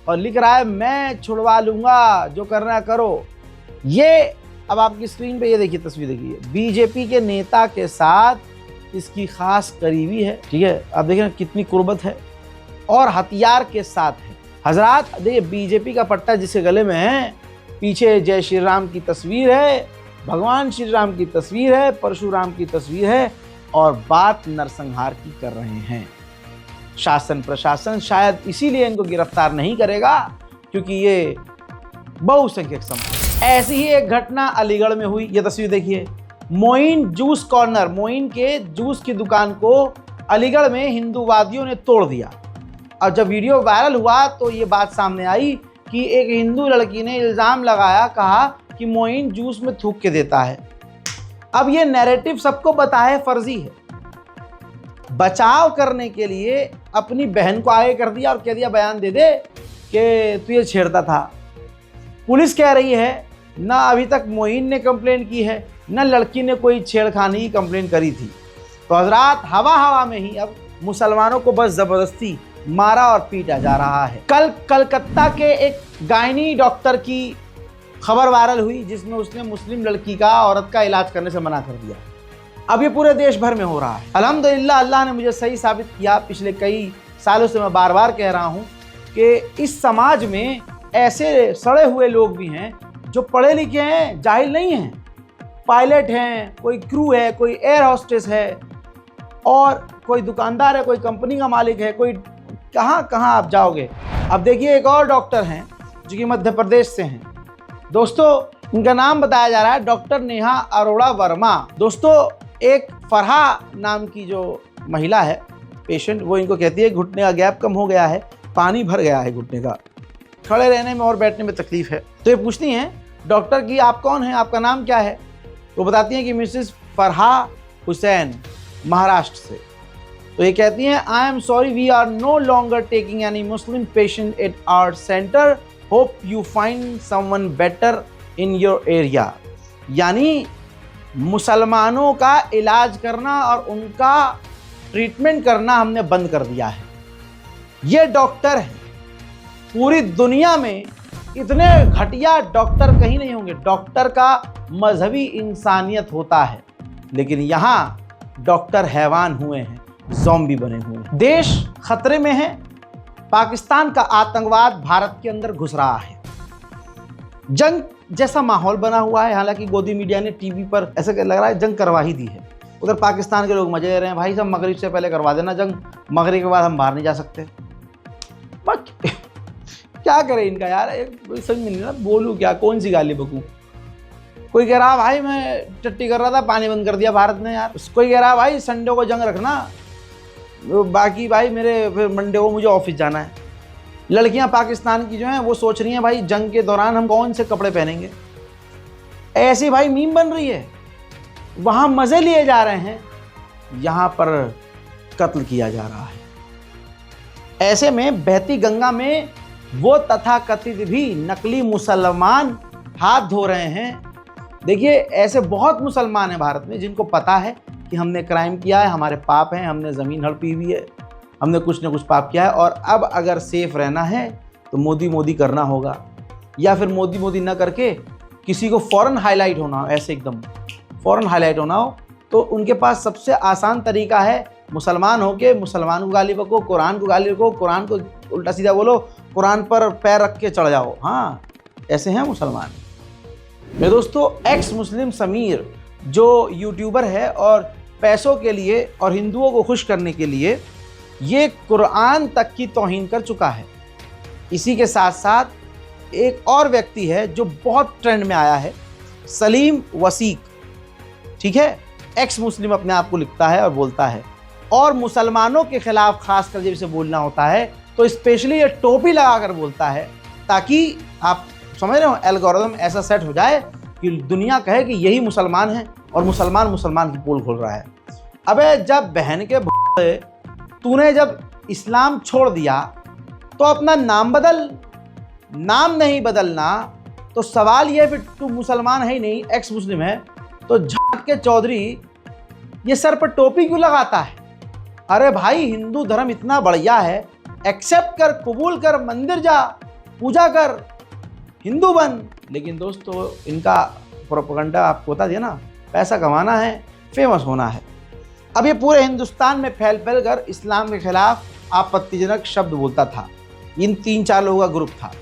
और लिख रहा है मैं छुड़वा लूंगा, जो करना है करो। ये अब आपकी स्क्रीन पे ये देखिए तस्वीर देखिए, बीजेपी के नेता के साथ इसकी खास करीबी है। ठीक है, अब देखिए कितनी कुर्बत है और हथियार के साथ है। हजरात देखिए बीजेपी का पट्टा जिसके गले में है, पीछे जय श्री राम की तस्वीर है, भगवान श्री राम की तस्वीर है, परशुराम की तस्वीर है और बात नरसंहार की कर रहे हैं। शासन प्रशासन शायद इसीलिए इनको गिरफ्तार नहीं करेगा क्योंकि ये बहुसंख्यक समूह। ऐसी ही एक घटना अलीगढ़ में हुई। ये तस्वीर देखिए, मोइन जूस कॉर्नर, मोइन के जूस की दुकान को अलीगढ़ में हिंदूवादियों ने तोड़ दिया। और जब वीडियो वायरल हुआ तो ये बात सामने आई कि एक हिंदू लड़की ने इल्ज़ाम लगाया, कहा कि मोइन जूस में थूक के देता है। अब ये नैरेटिव सबको पता है फर्जी है। बचाव करने के लिए अपनी बहन को आगे कर दिया और कह दिया बयान दे दे कि तू ये छेड़ता था। पुलिस कह रही है ना अभी तक मोइन ने कंप्लेंट की है न लड़की ने कोई छेड़खानी की कंप्लेंट करी थी। तो हजरात हवा हवा में ही अब मुसलमानों को बस जबरदस्ती मारा और पीटा जा रहा है। कल कलकत्ता के एक गायनी डॉक्टर की खबर वायरल हुई जिसमें उसने मुस्लिम लड़की का औरत का इलाज करने से मना कर दिया। अब ये पूरे देश भर में हो रहा है। अल्हम्दुलिल्लाह अल्लाह ने मुझे सही साबित किया। पिछले कई सालों से मैं बार बार कह रहा हूँ कि इस समाज में ऐसे सड़े हुए लोग भी हैं जो पढ़े लिखे हैं, जाहिल नहीं हैं। पायलट हैं, कोई क्रू है, कोई एयर होस्टेस है और कोई दुकानदार है, कोई कंपनी का मालिक है, कोई कहाँ कहाँ आप जाओगे। अब देखिए एक और डॉक्टर हैं जो कि मध्य प्रदेश से हैं। दोस्तों इनका नाम बताया जा रहा है डॉक्टर नेहा अरोड़ा वर्मा। दोस्तों एक फरहा नाम की जो महिला है पेशेंट, वो इनको कहती है घुटने का गैप कम हो गया है, पानी भर गया है घुटने का, खड़े रहने में और बैठने में तकलीफ है। तो ये पूछती हैं डॉक्टर की आप कौन हैं, आपका नाम क्या है। तो बताती हैं कि मिसेस फरहा हुसैन, महाराष्ट्र से। तो ये कहती हैं I am sorry we are no longer taking any Muslim patient at our centre, hope you find someone better in your area. यानी मुसलमानों का इलाज करना और उनका ट्रीटमेंट करना हमने बंद कर दिया है। ये डॉक्टर हैं। पूरी दुनिया में इतने घटिया डॉक्टर कहीं नहीं होंगे। डॉक्टर का मजहबी इंसानियत होता है, लेकिन यहाँ डॉक्टर हैवान हुए हैं, ज़ॉम्बी बने हुए हैं। देश खतरे में है। पाकिस्तान का आतंकवाद भारत के अंदर घुस रहा है। जंग जैसा माहौल बना हुआ है। हालांकि गोदी मीडिया ने टीवी पर ऐसा लग रहा है जंग करवा ही दी है। उधर पाकिस्तान के लोग मजे ले रहे हैं, भाई सब मगरिब से पहले करवा देना जंग, मगरिब के बाद हम बाहर नहीं जा सकते। क्या करें इनका यार, समझ में नहीं ना, बोलूँ क्या, कौन सी गाली बकूँ। कोई कह रहा भाई मैं टट्टी कर रहा था, पानी बंद कर दिया भारत ने यार। कोई कह रहा भाई संडे को जंग रखना, बाकी भाई मेरे फिर मंडे को मुझे ऑफिस जाना है। लड़कियां पाकिस्तान की जो हैं वो सोच रही हैं भाई जंग के दौरान हम कौन से कपड़े पहनेंगे। ऐसी भाई मीम बन रही है। वहाँ मज़े लिए जा रहे हैं, यहाँ पर कत्ल किया जा रहा है। ऐसे में बहती गंगा में वो तथाकथित भी नकली मुसलमान हाथ धो रहे हैं। देखिए ऐसे बहुत मुसलमान हैं भारत में जिनको पता है कि हमने क्राइम किया है, हमारे पाप हैं, हमने ज़मीन हड़पी हुई है, हमने कुछ न कुछ पाप किया है और अब अगर सेफ रहना है तो मोदी मोदी करना होगा, या फिर मोदी मोदी ना करके किसी को फ़ौरन हाईलाइट होना हो, ऐसे एकदम फ़ौरन हाईलाइट होना हो, तो उनके पास सबसे आसान तरीका है मुसलमान हो के मुसलमान को गाली बको, कुरान को गाली बको, कुरान को उल्टा सीधा बोलो, कुरान पर पैर रख के चढ़ जाओ। हाँ, ऐसे हैं मुसलमान। मेरे दोस्तों, एक्स मुस्लिम समीर जो यूट्यूबर है और पैसों के लिए और हिंदुओं को खुश करने के लिए ये कुरान तक की तौहीन कर चुका है। इसी के साथ साथ एक और व्यक्ति है जो बहुत ट्रेंड में आया है, सलीम वसीक, ठीक है, एक्स मुस्लिम अपने आप को लिखता है और बोलता है, और मुसलमानों के खिलाफ खासकर जब इसे बोलना होता है तो स्पेशली ये टोपी लगाकर बोलता है, ताकि आप समझ रहे हो एल्गोरिथम ऐसा सेट हो जाए कि दुनिया कहे कि यही मुसलमान है और मुसलमान मुसलमान की पोल खोल रहा है। अबे जब बहन के तूने जब इस्लाम छोड़ दिया तो अपना नाम बदल, नाम नहीं बदलना तो सवाल ये फिर तू मुसलमान है ही नहीं, एक्स मुस्लिम है, तो झाट के चौधरी ये सर पर टोपी क्यों लगाता है? अरे भाई, हिंदू धर्म इतना बढ़िया है, एक्सेप्ट कर, कबूल कर, मंदिर जा, पूजा कर, हिंदू बन। लेकिन दोस्तों इनका प्रोपेगेंडा आपको बता दिया ना, पैसा कमाना है, फेमस होना है। अब ये पूरे हिंदुस्तान में फैल कर इस्लाम के खिलाफ आपत्तिजनक शब्द बोलता था। इन 3-4 लोगों का ग्रुप था।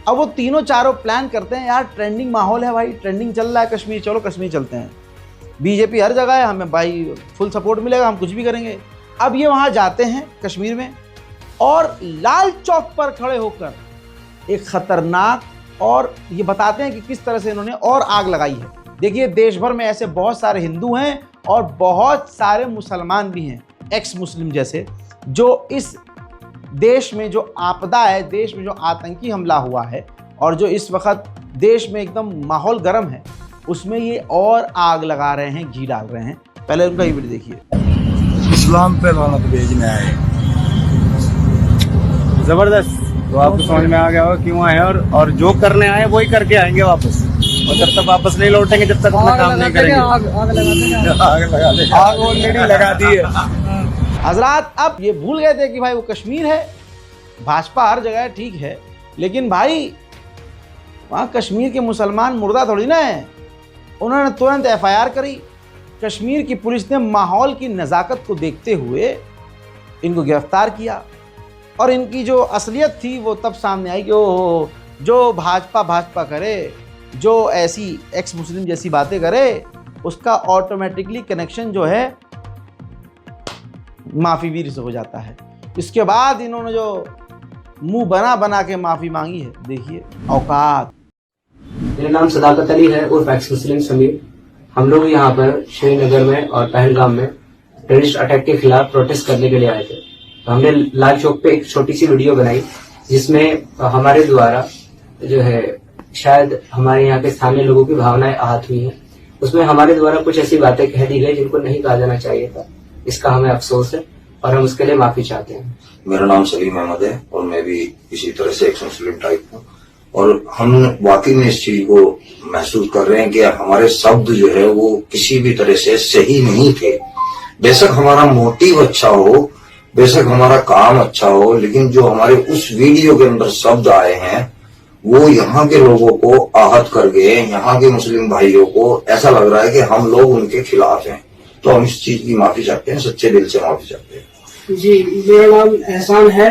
अब वो तीनों चारों प्लान करते हैं, यार ट्रेंडिंग माहौल है भाई, ट्रेंडिंग चल रहा है कश्मीर, चलो कश्मीर चलते हैं, बीजेपी हर जगह है, हमें भाई फुल सपोर्ट मिलेगा, हम कुछ भी करेंगे। अब ये वहाँ जाते हैं कश्मीर में और लाल चौक पर खड़े होकर एक खतरनाक, और ये बताते हैं कि किस तरह से इन्होंने और आग लगाई है। देखिए, देश भर में ऐसे बहुत सारे हिंदू हैं और बहुत सारे मुसलमान भी हैं, एक्स मुस्लिम जैसे, जो इस देश में जो आपदा है, देश में जो आतंकी हमला हुआ है और जो इस वक्त देश में एकदम माहौल गर्म है, उसमें ये और आग लगा रहे हैं, घी डाल रहे हैं। पहले उनका ये वीडियो देखिए। इस्लाम पे लानत भेजने आए, जबरदस्त। तो आपको समझ में आ गया होगा क्यों आए, और जो करने आए वही करके आएंगे वापस, और जब तक वापस नहीं लौटेंगे जब तक अपना काम नहीं करेंगे। आग ऑलरेडी लगा दी है। हजरात अब ये भूल गए थे कि भाई वो कश्मीर है, भाजपा हर जगह है, ठीक है, लेकिन भाई वहाँ कश्मीर के मुसलमान मुर्दा थोड़ी ना है। उन्होंने तुरंत FIR करी। कश्मीर की पुलिस ने माहौल की नज़ाकत को देखते हुए इनको गिरफ्तार किया, और इनकी जो असलियत थी वो तब सामने आई कि ओ जो भाजपा करे, जो ऐसी एक्स मुस्लिम जैसी बातें करे, उसका ऑटोमेटिकली कनेक्शन जो है माफ़ी वीर से हो जाता है। इसके बाद इन्होंने जो मुंह बना के माफ़ी मांगी है, देखिए औकात। मेरा नाम सदाकत अली है उर्फ एक्स मुस्लिम समीर। हम लोग यहाँ पर श्रीनगर में और पहलगाम में टेररिस्ट अटैक के खिलाफ प्रोटेस्ट करने के लिए आए थे। तो हमने लाल चौक पे एक छोटी सी वीडियो बनाई जिसमें हमारे द्वारा जो है शायद हमारे यहाँ के स्थानीय लोगों की भावनाएं आहत हुई हैं। उसमें हमारे द्वारा कुछ ऐसी बातें कह दी गई जिनको नहीं कहा जाना चाहिए था। इसका हमें अफसोस है और हम उसके लिए माफी चाहते हैं। मेरा नाम सलीम अहमद है और मैं भी इसी तरह से एक मुस्लिम टाइप हूँ, और हम वाकई में इस चीज को महसूस कर रहे हैं कि हमारे शब्द जो है वो किसी भी तरह से सही नहीं थे। बेशक हमारा मोटिव अच्छा हो, बेशक हमारा काम अच्छा हो, लेकिन जो हमारे उस वीडियो के अंदर शब्द आए हैं वो यहाँ के लोगों को आहत कर गए। यहाँ के मुस्लिम भाइयों को ऐसा लग रहा है कि हम लोग उनके खिलाफ हैं। तो हम इस चीज की माफी चाहते हैं, सच्चे दिल से माफी चाहते हैं। जी, मेरा नाम एहसान है,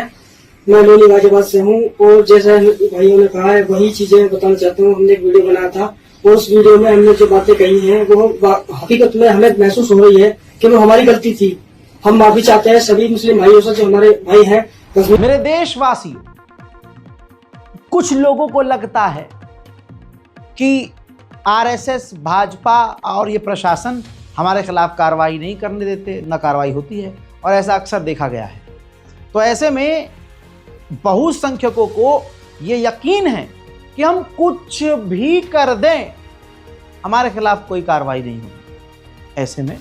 मैं लोनी गाजियाबाद से हूँ, और जैसा भाइयों ने कहा है वही चीजें बताना चाहता हूँ। हमने एक वीडियो बनाया था और उस वीडियो में हमने जो बातें कही हैं वो हकीकत में हमें महसूस हो रही है कि वो हमारी गलती थी। हम माफी चाहते हैं सभी मुस्लिम भाइयों से जो हमारे भाई हैं। मेरे देशवासी, कुछ लोगों को लगता है कि RSS, भाजपा और ये प्रशासन हमारे खिलाफ कार्रवाई नहीं करने देते, न कार्रवाई होती है, और ऐसा अक्सर देखा गया है। तो ऐसे में बहुसंख्यकों को ये यकीन है कि हम कुछ भी कर दें हमारे खिलाफ कोई कार्रवाई नहीं होगी। ऐसे में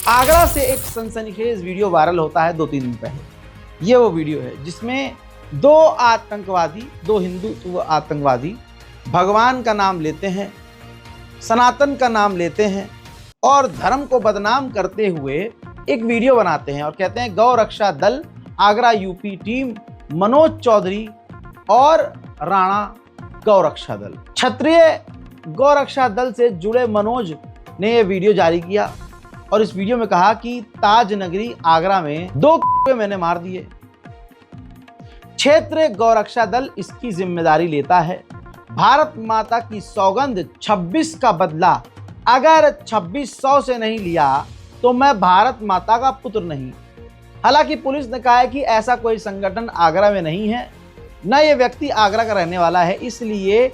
आगरा से एक सनसनीखेज वीडियो वायरल होता है 2-3 दिन पहले। ये वो वीडियो है जिसमें 2 आतंकवादी, 2 हिंदू आतंकवादी भगवान का नाम लेते हैं, सनातन का नाम लेते हैं और धर्म को बदनाम करते हुए एक वीडियो बनाते हैं और कहते हैं गौ रक्षा दल आगरा यूपी टीम मनोज चौधरी और राणा गौ रक्षा दल। क्षत्रिय गौ रक्षा दल से जुड़े मनोज ने यह वीडियो जारी किया और इस वीडियो में कहा कि ताज नगरी आगरा में 2 मैंने मार दिए। क्षेत्रीय गौरक्षा दल इसकी जिम्मेदारी लेता है। भारत माता की सौगंध 26 का बदला अगर 2600 से नहीं लिया तो मैं भारत माता का पुत्र नहीं। हालांकि पुलिस ने कहा है कि ऐसा कोई संगठन आगरा में नहीं है, न ये व्यक्ति आगरा का रहने वाला है, इसलिए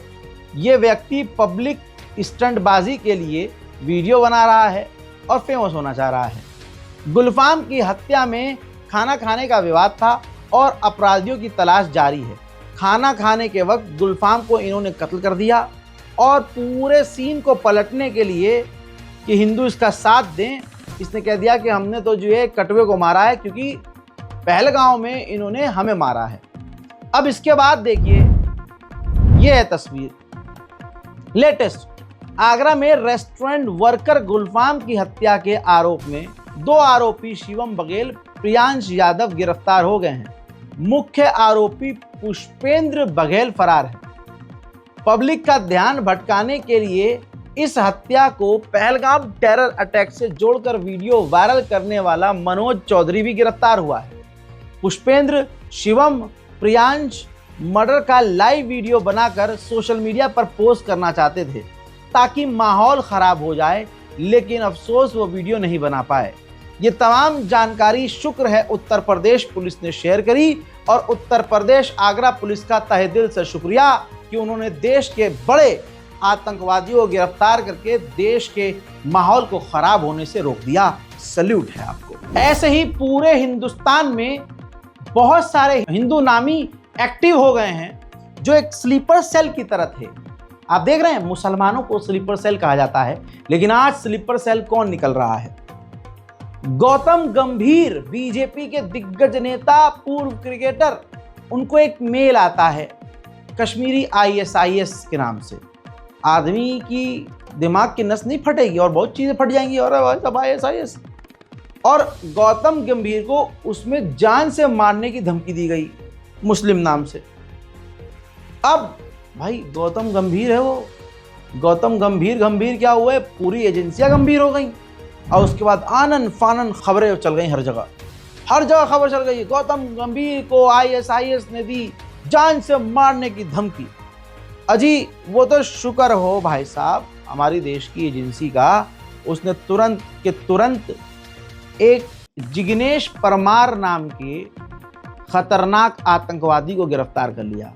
ये व्यक्ति पब्लिक स्टंटबाजी के लिए वीडियो बना रहा है और फेमस होना चाह रहा है। गुलफाम की हत्या में खाना खाने का विवाद था और अपराधियों की तलाश जारी है। खाना खाने के वक्त गुलफाम को इन्होंने कत्ल कर दिया और पूरे सीन को पलटने के लिए कि हिंदू इसका साथ दें, इसने कह दिया कि हमने तो जो है कटवे को मारा है क्योंकि पहलगांव में इन्होंने हमें मारा है। अब इसके बाद देखिए, ये है तस्वीर लेटेस्ट। आगरा में रेस्टोरेंट वर्कर गुलफाम की हत्या के आरोप में 2 आरोपी शिवम बघेल, प्रियांश यादव गिरफ्तार हो गए हैं। मुख्य आरोपी पुष्पेंद्र बघेल फरार है। पब्लिक का ध्यान भटकाने के लिए इस हत्या को पहलगाम टेरर अटैक से जोड़कर वीडियो वायरल करने वाला मनोज चौधरी भी गिरफ्तार हुआ है। पुष्पेंद्र, शिवम, प्रियांश मर्डर का लाइव वीडियो बनाकर सोशल मीडिया पर पोस्ट करना चाहते थे ताकि माहौल खराब हो जाए, लेकिन अफसोस वो वीडियो नहीं बना पाए। ये तमाम जानकारी शुक्र है उत्तर प्रदेश पुलिस ने शेयर करी और उत्तर प्रदेश आगरा पुलिस का तहे दिल से शुक्रिया कि उन्होंने देश के बड़े आतंकवादियों को गिरफ्तार करके देश के माहौल को खराब होने से रोक दिया। सल्यूट है आपको। ऐसे ही पूरे हिंदुस्तान में बहुत सारे हिंदू नामी एक्टिव हो गए हैं जो एक स्लीपर सेल की तरह थे। आप देख रहे हैं, मुसलमानों को स्लीपर सेल कहा जाता है, लेकिन आज स्लीपर सेल कौन निकल रहा है? गौतम गंभीर, बीजेपी के दिग्गज नेता, पूर्व क्रिकेटर, उनको एक मेल आता है कश्मीरी ISIS के नाम से। आदमी की दिमाग की नस नहीं फटेगी और बहुत चीज़ें फट जाएंगी और सब ISIS। और गौतम गंभीर को उसमें जान से मारने की धमकी दी गई मुस्लिम नाम से। अब भाई गौतम गंभीर है वो, गौतम गंभीर क्या हुआ है, पूरी एजेंसियां गंभीर हो गई और उसके बाद आनन फानन खबरें चल गई, हर जगह खबर चल गई। गौतम गंभीर को ISIS ने दी जान से मारने की धमकी। अजी वो तो शुक्र हो भाई साहब हमारी देश की एजेंसी का, उसने तुरंत के तुरंत एक जिग्नेश परमार नाम के खतरनाक आतंकवादी को गिरफ्तार कर लिया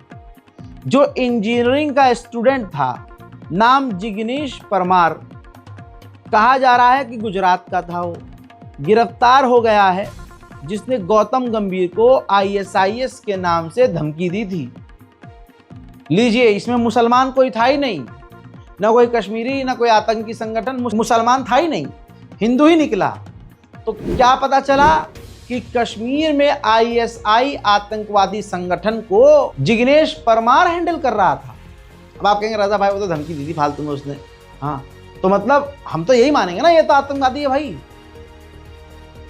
जो इंजीनियरिंग का स्टूडेंट था। नाम जिग्नेश परमार, कहा जा रहा है कि गुजरात का था। वो गिरफ्तार हो गया है जिसने गौतम गंभीर को ISIS के नाम से धमकी दी थी। लीजिए, इसमें मुसलमान कोई था ही नहीं, ना कोई कश्मीरी, ना कोई आतंकी संगठन, मुसलमान था ही नहीं, हिंदू ही निकला। तो क्या पता चला कि कश्मीर में ISI आतंकवादी संगठन को जिग्नेश परमार हैंडल कर रहा था। अब आप कहेंगे रजा भाई वो तो धमकी दी थी फालतू में उसने, हाँ तो मतलब हम तो यही मानेंगे ना ये तो आतंकवादी है भाई।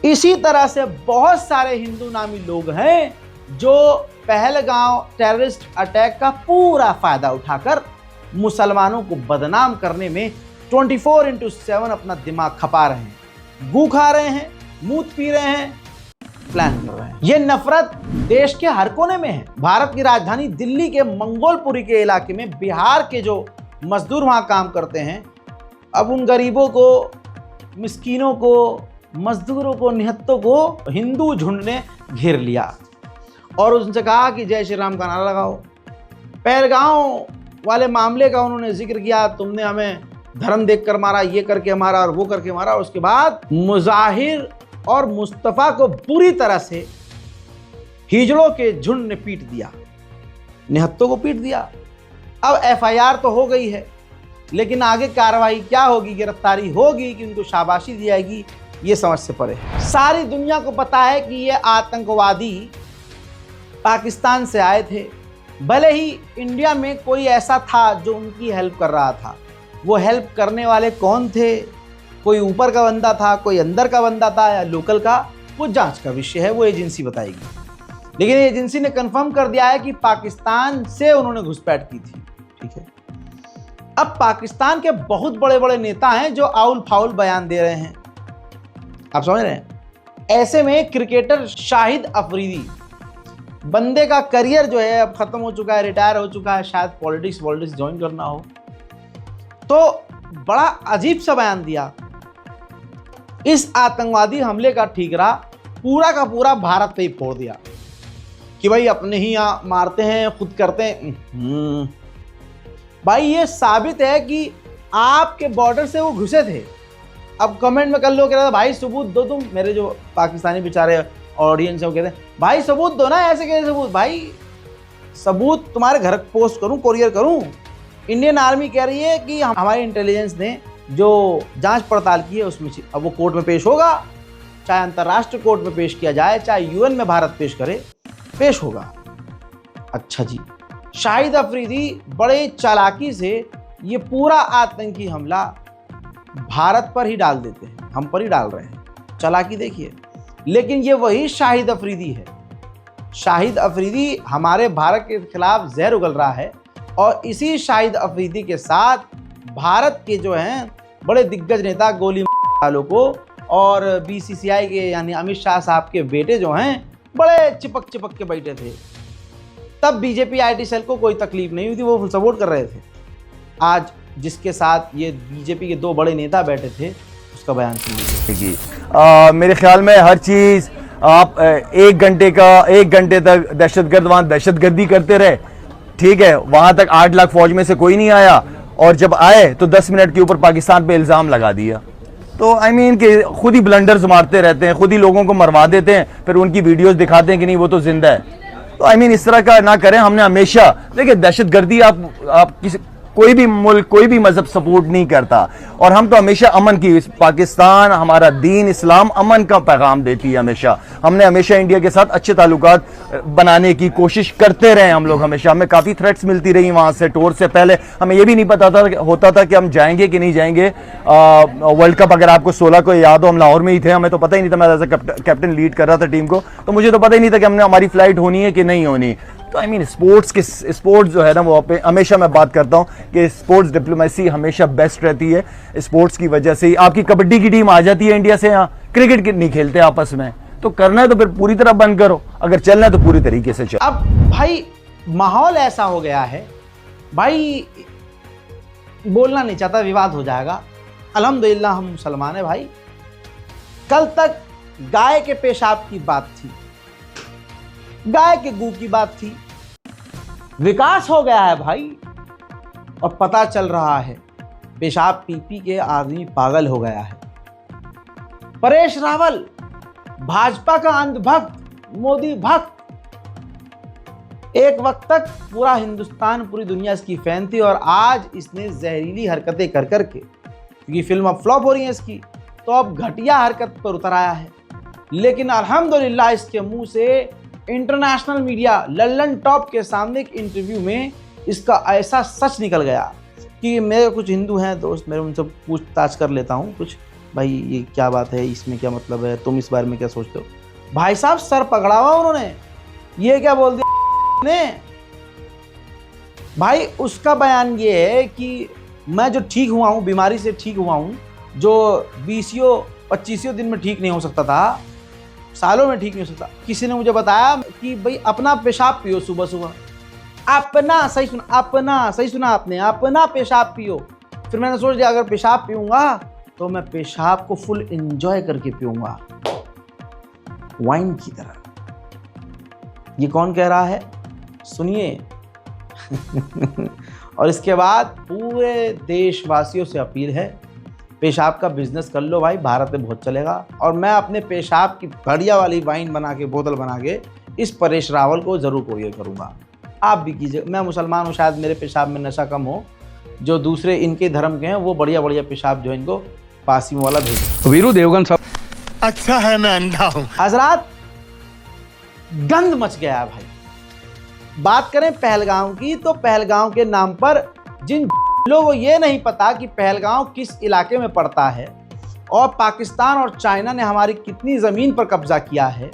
इसी तरह से बहुत सारे हिंदू नामी लोग हैं जो पहलगांव टेररिस्ट अटैक का पूरा फायदा उठाकर मुसलमानों को बदनाम करने में 24/7 अपना दिमाग खपा रहे हैं, गू खा रहे हैं, मूत पी रहे हैं, प्लान कर रहे हैं। ये नफरत देश के हर कोने में है। भारत की राजधानी दिल्ली के मंगोलपुरी के इलाके में बिहार के जो मजदूर वहां काम करते हैं, अब उन गरीबों को, मिस्कीनों को, मजदूरों को, निहत्तों को हिंदू झुंड ने घेर लिया और उनसे कहा कि जय श्री राम का नारा लगाओ। पहलगांव वाले मामले का उन्होंने जिक्र किया, तुमने हमें धर्म देखकर मारा, ये करके मारा और वो करके मारा। उसके बाद मुजाहिर और मुस्तफ़ा को बुरी तरह से हिजड़ों के झुंड ने पीट दिया, निहत्तों को पीट दिया। अब FIR तो हो गई है, लेकिन आगे कार्रवाई क्या होगी, गिरफ्तारी होगी कि उनको शाबाशी दी जाएगी, ये समझ से परे है। सारी दुनिया को पता है कि ये आतंकवादी पाकिस्तान से आए थे। भले ही इंडिया में कोई ऐसा था जो उनकी हेल्प कर रहा था, वो हेल्प करने वाले कौन थे, कोई ऊपर का बंदा था, कोई अंदर का बंदा था या लोकल का, वो जांच का विषय है, वो एजेंसी बताएगी। लेकिन एजेंसी ने कंफर्म कर दिया है कि पाकिस्तान से उन्होंने घुसपैठ की थी। ठीक है, अब पाकिस्तान के बहुत बड़े बड़े नेता हैं जो आउल फाउल बयान दे रहे हैं आप समझ रहे हैं? ऐसे में क्रिकेटर शाहिद अफरीदी, बंदे का करियर जो है अब खत्म हो चुका है, रिटायर हो चुका है, शायद पॉलिटिक्स ज्वाइन करना हो, तो बड़ा अजीब सा बयान दिया। इस आतंकवादी हमले का ठीकरा पूरा का पूरा भारत पे ही फोड़ दिया कि भाई अपने ही यहाँ मारते हैं, खुद करते हैं। भाई ये साबित है कि आपके बॉर्डर से वो घुसे थे। अब कमेंट में कर लो, कह रहा था भाई सबूत दो तुम, मेरे जो पाकिस्तानी बेचारे ऑडियंस है वो कहते हैं भाई सबूत दो ना, ऐसे कैसे सबूत? भाई सबूत तुम्हारे घर पोस्ट करूं, कोरियर करूं? इंडियन आर्मी कह रही है कि हमारी इंटेलिजेंस ने जो जांच पड़ताल की है उसमें, अब वो कोर्ट में पेश होगा, चाहे अंतर्राष्ट्रीय कोर्ट में पेश किया जाए, चाहे यूएन में भारत पेश करे, पेश होगा। अच्छा जी, शाहिद अफरीदी बड़े चालाकी से ये पूरा आतंकी हमला भारत पर ही डाल देते हैं, हम पर ही डाल रहे हैं। चालाकी देखिए। लेकिन ये वही शाहिद अफरीदी है। शाहिद अफरीदी हमारे भारत के खिलाफ जहर उगल रहा है और इसी शाहिद अफरीदी के साथ भारत के जो हैं बड़े दिग्गज नेता गोली वालों को और बीसीसीआई के यानी अमित शाह साहब के बेटे जो हैं बड़े चिपक के बैठे थे। तब बीजेपी आईटी सेल को कोई तकलीफ नहीं हुई थी, वो सपोर्ट कर रहे थे। आज जिसके साथ ये बीजेपी के दो बड़े नेता बैठे थे उसका बयान सुनिए। मेरे ख्याल में हर चीज़ आप एक घंटे तक दहशतगर्द वहाँ दहशतगर्दी करते रहे, ठीक है, वहाँ तक 8 लाख फौज में से कोई नहीं आया और जब आए तो 10 मिनट के ऊपर पाकिस्तान पे इल्ज़ाम लगा दिया। तो आई मीन कि खुद ही ब्लंडर्स मारते रहते हैं, खुद ही लोगों को मरवा देते हैं, फिर उनकी वीडियोस दिखाते हैं कि नहीं वो तो जिंदा है। तो आई मीन इस तरह का ना करें। हमने हमेशा देखिए दहशतगर्दी आप किसी कोई भी मुल्क कोई भी मजहब सपोर्ट नहीं करता और हम तो हमेशा अमन की, पाकिस्तान हमारा दीन इस्लाम अमन का पैगाम देती है। हमेशा हमने हमेशा इंडिया के साथ अच्छे ताल्लुकात बनाने की कोशिश करते रहे हम लोग। हमेशा हमें काफ़ी थ्रेट्स मिलती रही वहाँ से। टूर से पहले हमें ये भी नहीं पता होता था कि हम जाएंगे कि नहीं जाएंगे। वर्ल्ड कप अगर आपको 16 को याद हो, हम लाहौर में ही थे, हमें तो पता ही नहीं था। मैं एज ए कैप्टन लीड कर रहा था टीम को, तो मुझे तो पता ही नहीं था कि हमने हमारी फ्लाइट होनी है कि नहीं होनी। तो आई मीन स्पोर्ट्स जो है ना वो हमेशा मैं बात करता हूँ कि स्पोर्ट्स डिप्लोमेसी हमेशा बेस्ट रहती है। स्पोर्ट्स की वजह से ही आपकी कबड्डी की टीम आ जाती है इंडिया से, यहाँ क्रिकेट नहीं खेलते आपस में। तो करना है तो फिर पूरी तरह बंद करो, अगर चलना है तो पूरी तरीके से चलो। अब भाई माहौल ऐसा हो गया है, भाई बोलना नहीं चाहता, विवाद हो जाएगा। अल्हम्दुलिल्लाह हम मुसलमान हैं भाई। कल तक गाय के पेशाब की बात थी, गाय के गू की बात थी। विकास हो गया है भाई और पता चल रहा है पेशाब पी पी के आदमी पागल हो गया है। परेश रावल भाजपा का अंधभक्त, मोदी भक्त, एक वक्त तक पूरा हिंदुस्तान पूरी दुनिया इसकी फैन थी और आज इसने जहरीली हरकतें कर करके, क्योंकि फिल्म अब फ्लॉप हो रही है इसकी, तो अब घटिया हरकत पर उतर आया है। लेकिन अल्हम्दुलिल्लाह इसके मुंह से इंटरनेशनल मीडिया लल्लन टॉप के सामने एक इंटरव्यू में इसका ऐसा सच निकल गया कि मेरे कुछ हिंदू हैं दोस्त, मेरे उनसे पूछताछ कर लेता हूँ कुछ, भाई ये क्या बात है, इसमें क्या मतलब है, तुम इस बारे में क्या सोचते हो। भाई साहब सर पकड़ा हुआ उन्होंने, ये क्या बोल दिया ने। भाई उसका बयान ये है कि मैं जो ठीक हुआ हूँ, बीमारी से ठीक हुआ हूँ, जो 20-25 दिन में ठीक नहीं हो सकता था, सालों में ठीक नहीं हो सकता। किसी ने मुझे बताया कि भाई अपना पेशाब पियो सुबह सुबह, अपना सही सुना आपने, अपना पेशाब पियो। फिर मैंने सोच लिया अगर पेशाब पीऊंगा तो मैं पेशाब को फुल एंजॉय करके पीऊंगा, वाइन की तरह। ये कौन कह रहा है सुनिए। और इसके बाद पूरे देशवासियों से अपील है, पेशाब का बिजनेस कर लो भाई, भारत में बहुत चलेगा। और मैं अपने पेशाब की बढ़िया वाली वाइन बना के, बोतल बना के इस परेश रावल को ज़रूर कोरियर करूँगा। आप भी कीजिए। मैं मुसलमान हूँ, शायद मेरे पेशाब में नशा कम हो, जो दूसरे इनके धर्म के हैं वो बढ़िया बढ़िया पेशाब जो है इनको पासिंग वाला भेज। वीरू देवगन साहब अच्छा है, मैं अंधा हूँ। हजरात गंद मच गया भाई। बात करें पहलगांव की, तो पहलगांव के नाम पर जिन लोगों को ये नहीं पता कि पहलगांव किस इलाके में पड़ता है और पाकिस्तान और चाइना ने हमारी कितनी ज़मीन पर कब्जा किया है,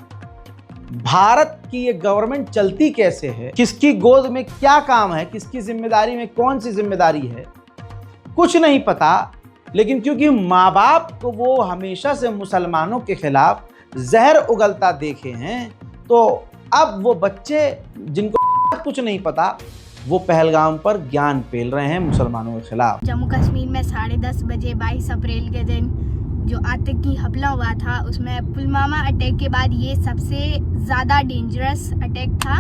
भारत की ये गवर्नमेंट चलती कैसे है, किसकी गोद में क्या काम है, किसकी जिम्मेदारी में कौन सी जिम्मेदारी है, कुछ नहीं पता। लेकिन क्योंकि माँ बाप को वो हमेशा से मुसलमानों के खिलाफ जहर उगलता देखे हैं, तो अब वो बच्चे जिनको कुछ नहीं पता वो पहलगाम पर ज्ञान पेल रहे हैं मुसलमानों के खिलाफ। जम्मू कश्मीर में 10:30 बजे 22 अप्रैल के दिन जो आतंकी हमला हुआ था, उसमें पुलवामा अटैक के बाद ये सबसे ज़्यादा डेंजरस अटैक था।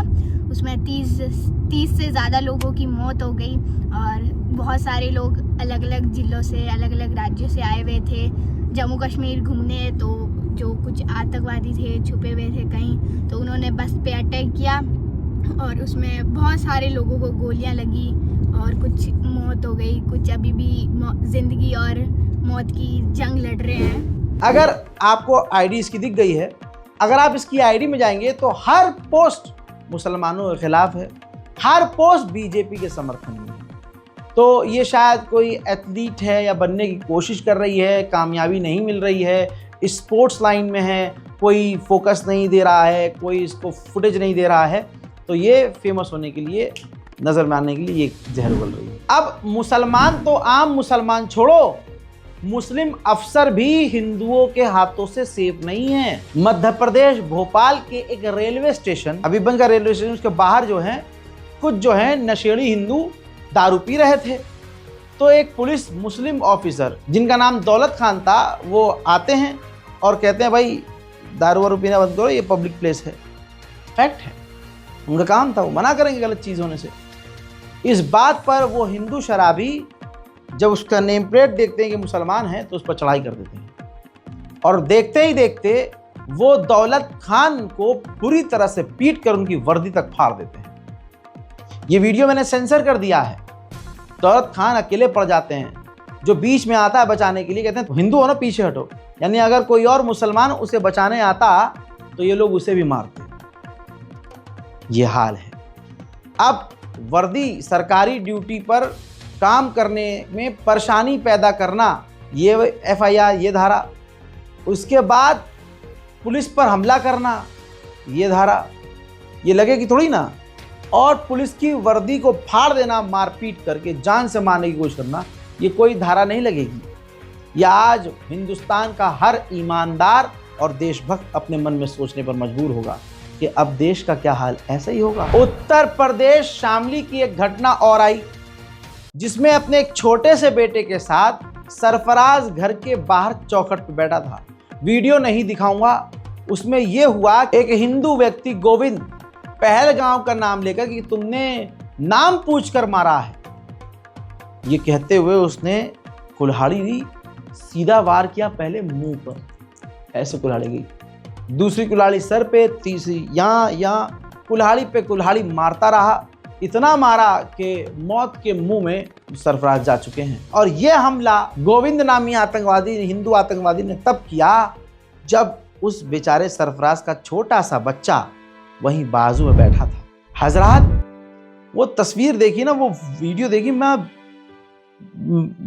उसमें 30 से ज़्यादा लोगों की मौत हो गई और बहुत सारे लोग अलग अलग ज़िलों से, अलग अलग राज्यों से आए हुए थे जम्मू कश्मीर घूमने। तो जो कुछ आतंकवादी थे छुपे हुए थे कहीं, तो उन्होंने बस पे अटैक किया और उसमें बहुत सारे लोगों को गोलियां लगी और कुछ मौत हो गई, कुछ अभी भी ज़िंदगी और मौत की जंग लड़ रहे हैं। अगर आपको आईडी इसकी दिख गई है, अगर आप इसकी आईडी में जाएंगे तो हर पोस्ट मुसलमानों के खिलाफ है, हर पोस्ट बीजेपी के समर्थन में है। तो ये शायद कोई एथलीट है या बनने की कोशिश कर रही है, कामयाबी नहीं मिल रही है, स्पोर्ट्स लाइन में है, कोई फोकस नहीं दे रहा है, कोई इसको फुटेज नहीं दे रहा है, तो ये फेमस होने के लिए, नज़र में आने के लिए ये जहर उगल रही है। अब मुसलमान तो आम मुसलमान छोड़ो, मुस्लिम अफसर भी हिंदुओं के हाथों से सेफ नहीं है। मध्य प्रदेश भोपाल के एक रेलवे स्टेशन, हबीबगंज का रेलवे स्टेशन, उसके बाहर जो है कुछ जो है नशेड़ी हिंदू दारू पी रहे थे। तो एक पुलिस मुस्लिम ऑफिसर जिनका नाम दौलत खान था, वो आते हैं और कहते हैं भाई दारू वारू पीना बंद करो, ये पब्लिक प्लेस है। फैक्ट है, उनका काम था, वो मना करेंगे गलत चीज़ होने से। इस बात पर वो हिंदू शराबी जब उसका नेम प्लेट देखते हैं कि मुसलमान है तो उस पर चढ़ाई कर देते हैं और देखते ही देखते वो दौलत खान को बुरी तरह से पीट कर उनकी वर्दी तक फाड़ देते हैं। ये वीडियो मैंने सेंसर कर दिया है। दौलत खान अकेले पड़ जाते हैं, जो बीच में आता है बचाने के लिए, कहते हैं हिंदू हो ना पीछे हटो, यानी अगर कोई और मुसलमान उसे बचाने आता तो ये लोग उसे भी मारते। ये हाल है। अब वर्दी, सरकारी ड्यूटी पर काम करने में परेशानी पैदा करना, ये एफआईआर, ये धारा, उसके बाद पुलिस पर हमला करना, ये धारा, ये लगेगी थोड़ी ना, और पुलिस की वर्दी को फाड़ देना, मारपीट करके जान से मारने की कोशिश करना, ये कोई धारा नहीं लगेगी। यह आज हिंदुस्तान का हर ईमानदार और देशभक्त अपने मन में सोचने पर मजबूर होगा कि अब देश का क्या हाल ऐसा ही होगा। उत्तर प्रदेश शामली की एक घटना और आई, जिसमें अपने एक छोटे से बेटे के साथ सरफराज घर के बाहर चौखट पर बैठा था। वीडियो नहीं दिखाऊंगा। उसमें यह हुआ, एक हिंदू व्यक्ति गोविंद पहलगाम का नाम लेकर कि तुमने नाम पूछकर मारा है, ये कहते हुए उसने कुल्हाड़ी दी, सीधा वार किया पहले मुंह पर, ऐसे कुल्हाड़ी गई, दूसरी कुल्हाड़ी सर पे, तीसरी यहाँ कुल्हाड़ी पे कुल्हाड़ी मारता रहा। इतना मारा कि मौत के मुंह में सरफराज जा चुके हैं। और यह हमला गोविंद नामी आतंकवादी, हिंदू आतंकवादी ने तब किया जब उस बेचारे सरफराज का छोटा सा बच्चा वहीं बाजू में बैठा था। हजरात, वो तस्वीर देखी ना, वो वीडियो देखी, मैं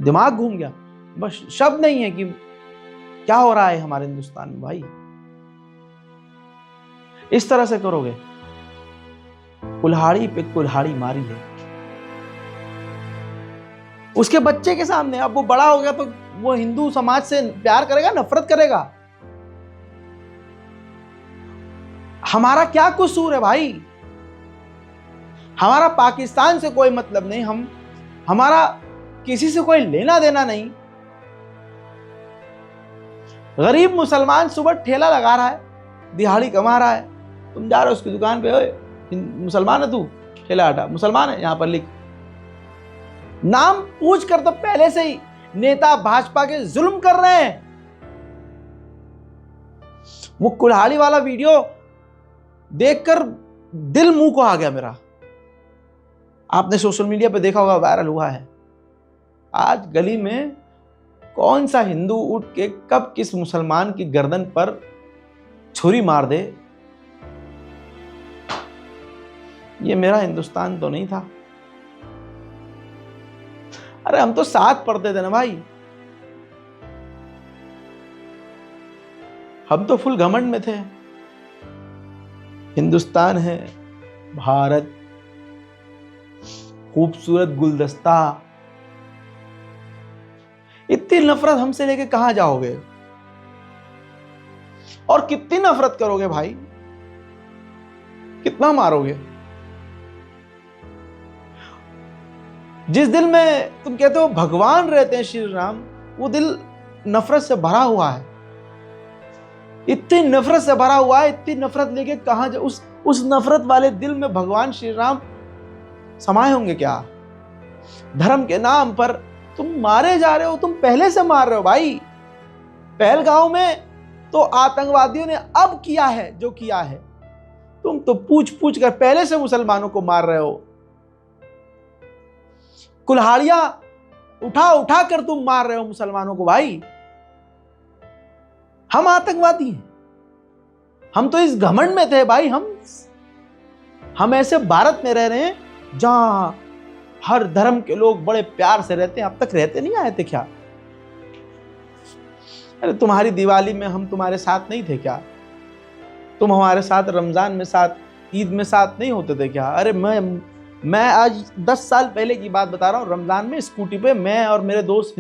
दिमाग घूम गया। बस शब्द नहीं है कि क्या हो रहा है हमारे हिंदुस्तान में। भाई इस तरह से करोगे, कुल्हाड़ी पे कुल्हाड़ी मारी है उसके बच्चे के सामने। अब वो बड़ा हो गया तो वो हिंदू समाज से प्यार करेगा, नफरत करेगा? हमारा क्या कसूर है भाई? हमारा पाकिस्तान से कोई मतलब नहीं, हमारा किसी से कोई लेना देना नहीं। गरीब मुसलमान सुबह ठेला लगा रहा है, दिहाड़ी कमा रहा है, तुम जा रहे हो उसकी दुकान पे, ओए मुसलमान है तू, ठेला हटा, मुसलमान है, यहां पर लिख। नाम पूछ कर तो पहले से ही नेता भाजपा के जुल्म कर रहे हैं। वो कुल्हाड़ी वाला वीडियो देखकर दिल मुंह को आ गया मेरा। आपने सोशल मीडिया पे देखा होगा, वायरल हुआ है। आज गली में कौन सा हिंदू उठ के कब किस मुसलमान की गर्दन पर छुरी मार दे, ये मेरा हिंदुस्तान तो नहीं था। अरे हम तो साथ पढ़ते थे ना भाई, हम तो फुल घमंड में थे। हिंदुस्तान है, भारत, खूबसूरत गुलदस्ता, इतनी नफरत हमसे लेके कहां जाओगे? और कितनी नफरत करोगे भाई? कितना मारोगे? जिस दिल में तुम कहते हो भगवान रहते हैं श्री राम, वो दिल नफरत से भरा हुआ है। इतनी नफरत से भरा हुआ है, इतनी नफरत लेके कहां जा? उस नफरत वाले दिल में भगवान श्री राम समाये होंगे क्या? धर्म के नाम पर तुम मारे जा रहे हो, तुम पहले से मार रहे हो भाई। पहलगांव में तो आतंकवादियों ने अब किया है जो किया है, तुम तो पूछ पूछ कर पहले से मुसलमानों को मार रहे हो। कुल्हाड़ियां उठा उठा कर तुम मार रहे हो मुसलमानों को भाई। हम आतंकवादी हैं? हम तो इस घमंड में थे भाई। हम ऐसे भारत में रह रहे हैं जहां हर धर्म के लोग बड़े प्यार से रहते हैं। अब तक रहते नहीं आए थे क्या? अरे तुम्हारी दिवाली में हम तुम्हारे साथ नहीं थे क्या? तुम हमारे साथ रमजान में साथ, ईद में साथ नहीं होते थे क्या? अरे मैं आज 10 साल पहले की बात बता रहा हूँ। रमजान में स्कूटी पे मैं और मेरे दोस्त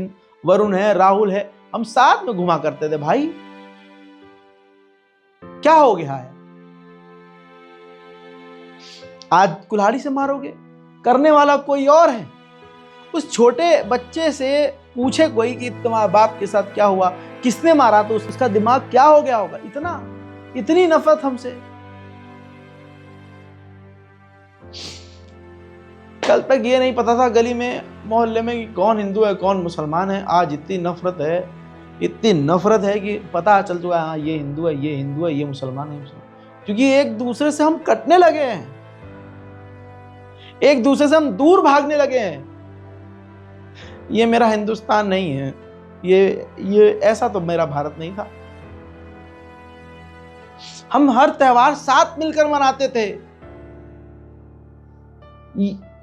वरुण है, राहुल है, हम साथ में घुमा करते थे भाई। क्या हो गया है? आज कुल्हाड़ी से मारोगे? करने वाला कोई और है। उस छोटे बच्चे से पूछे कोई कि तुम्हारे बाप के साथ क्या हुआ, किसने मारा, तो उसका दिमाग क्या हो गया होगा? इतनी नफरत हमसे। कल तक ये नहीं पता था गली में, मोहल्ले में कि कौन हिंदू है कौन मुसलमान है। आज इतनी नफरत है कि पता चल चुका है, हाँ ये हिंदू है, ये मुसलमान है। क्योंकि एक दूसरे से हम कटने लगे हैं, एक दूसरे से हम दूर भागने लगे हैं। ये मेरा हिंदुस्तान नहीं है, ये ऐसा तो मेरा भारत नहीं था। हम हर त्योहार साथ मिलकर मनाते थे।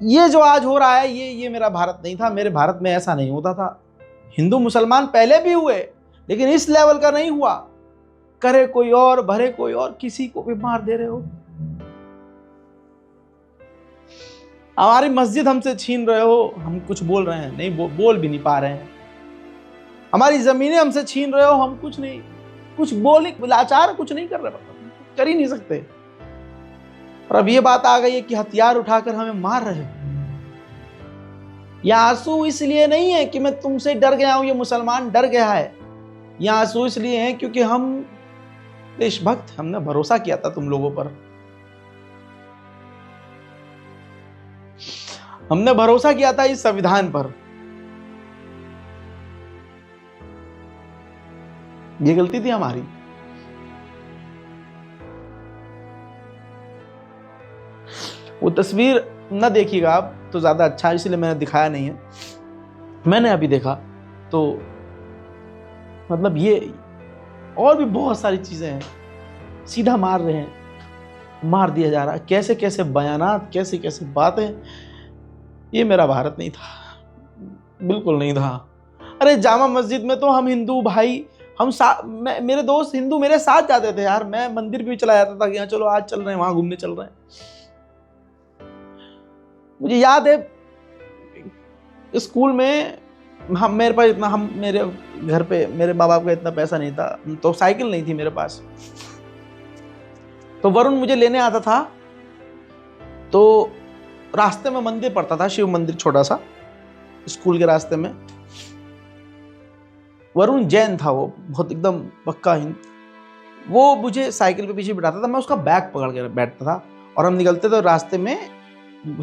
ये जो आज हो रहा है ये मेरा भारत नहीं था। मेरे भारत में ऐसा नहीं होता था। हिंदू मुसलमान पहले भी हुए, लेकिन इस लेवल का नहीं हुआ। करे कोई और, भरे कोई और, किसी को भी मार दे रहे हो। हमारी मस्जिद हमसे छीन रहे हो, हम कुछ बोल रहे हैं नहीं, बोल भी नहीं पा रहे हैं। हमारी जमीनें हमसे छीन रहे हो, हम कुछ बोल, लाचार कुछ नहीं कर रहे, कर ही नहीं सकते। और अब ये बात आ गई है कि हथियार उठाकर हमें मार रहे हो। ये आंसू इसलिए नहीं है कि मैं तुमसे डर गया हूं, ये मुसलमान डर गया है। ये आंसू इसलिए है क्योंकि हम देशभक्त, हमने भरोसा किया था तुम लोगों पर। हमने भरोसा किया था इस संविधान पर। ये गलती थी हमारी। वो तस्वीर न देखिएगा आप तो ज्यादा अच्छा है, इसलिए मैंने दिखाया नहीं है। मैंने अभी देखा तो मतलब ये और भी बहुत सारी चीजें हैं। सीधा मार रहे हैं, मार दिया जा रहा है, कैसे कैसे बयानात, कैसे कैसे बातें। ये मेरा भारत नहीं था, बिल्कुल नहीं था। अरे जामा मस्जिद में तो हम हिंदू भाई, मेरे दोस्त हिंदू मेरे साथ जाते थे यार। मैं मंदिर भी चला जाता था कि हाँ चलो आज चल रहे हैं, वहां घूमने चल रहे हैं। मुझे याद है स्कूल में मेरे घर पे मेरे माँ बाप का इतना पैसा नहीं था, तो साइकिल नहीं थी मेरे पास। तो वरुण मुझे लेने आता था, तो रास्ते में मंदिर पड़ता था, शिव मंदिर छोटा सा, स्कूल के रास्ते में। वरुण जैन था, वो बहुत एकदम पक्का हिंदू। वो मुझे साइकिल पे पीछे बिठाता था, मैं उसका बैग पकड़ के बैठता था और हम निकलते थे। रास्ते में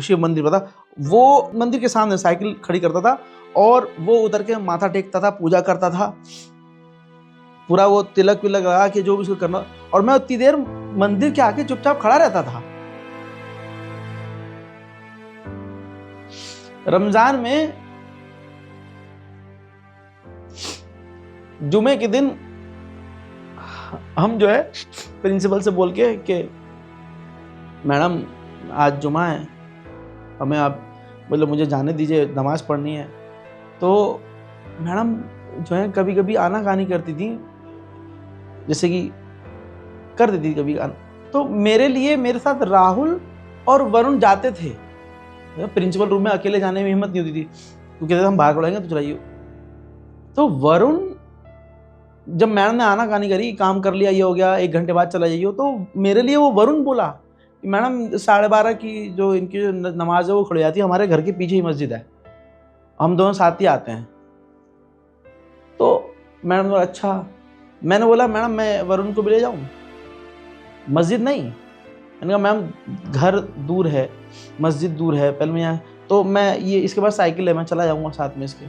शिव मंदिर पता, वो मंदिर के सामने साइकिल खड़ी करता था और वो उतर के माथा टेकता था, पूजा करता था, पूरा वो तिलक विलक लगा के जो भी उसको करना। और मैं उतनी देर मंदिर के आगे चुपचाप खड़ा रहता था। रमजान में जुमे के दिन हम जो है प्रिंसिपल से बोल के कि मैडम आज जुमा है, हमें आप मतलब मुझे जाने दीजिए, नमाज पढ़नी है। तो मैडम जो है कभी कभी आनाकानी करती थी, जैसे कि कर देती थी कभी आना। तो मेरे लिए मेरे साथ राहुल और वरुण जाते थे। प्रिंसिपल रूम में अकेले जाने में हिम्मत नहीं होती थी, क्योंकि हम बाहर पढ़ाएंगे तो चलाइए। तो वरुण, जब मैडम ने आनाकानी करी, काम कर लिया, ये हो गया, 1 घंटे बाद चला जाइए, तो मेरे लिए वो वरुण बोला कि मैडम 12:30 की जो इनकी नमाज है वो खड़ी जाती है, हमारे घर के पीछे ही मस्जिद है, हम दोनों साथ ही आते हैं। तो मैडम बोला अच्छा। मैंने बोला मैडम मैं वरुण को भी ले जाऊँ, मस्जिद नहीं। मैंने कहा मैम घर दूर है, मस्जिद दूर है, पहले मैं यहाँ, तो मैं ये इसके पास साइकिल है, मैं चला जाऊँगा साथ में इसके।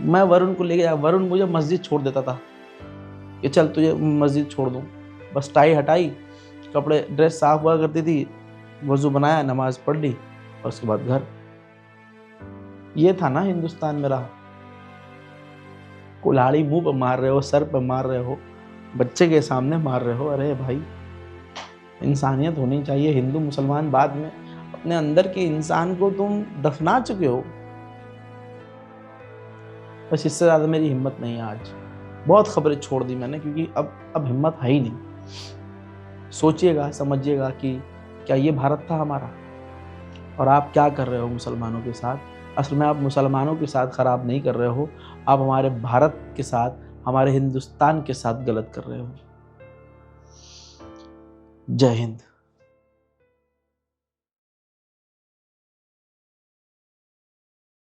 मैं वरुण को ले गया, वरुण मुझे मस्जिद छोड़ देता था कि चल तुझे मस्जिद छोड़ दूँ। बस टाई हटाई, कपड़े ड्रेस साफ हुआ करती थी, वज़ू बनाया, नमाज पढ़ ली और उसके बाद घर। ये था ना हिंदुस्तान मेरा। कुल्हाड़ी मुंह पर मार रहे हो, सर पर मार रहे हो, बच्चे के सामने मार रहे हो। अरे भाई, इंसानियत होनी चाहिए। हिंदू मुसलमान बाद में, अपने अंदर के इंसान को तुम दफना चुके हो। बस इससे ज़्यादा मेरी हिम्मत नहीं है आज। बहुत खबरें छोड़ दी मैंने, क्योंकि अब हिम्मत है ही नहीं। सोचिएगा, समझिएगा कि क्या ये भारत था हमारा, और आप क्या कर रहे हो मुसलमानों के साथ। असल में आप मुसलमानों के साथ ख़राब नहीं कर रहे हो, आप हमारे भारत के साथ, हमारे हिंदुस्तान के साथ गलत कर रहे हो। जय हिंद।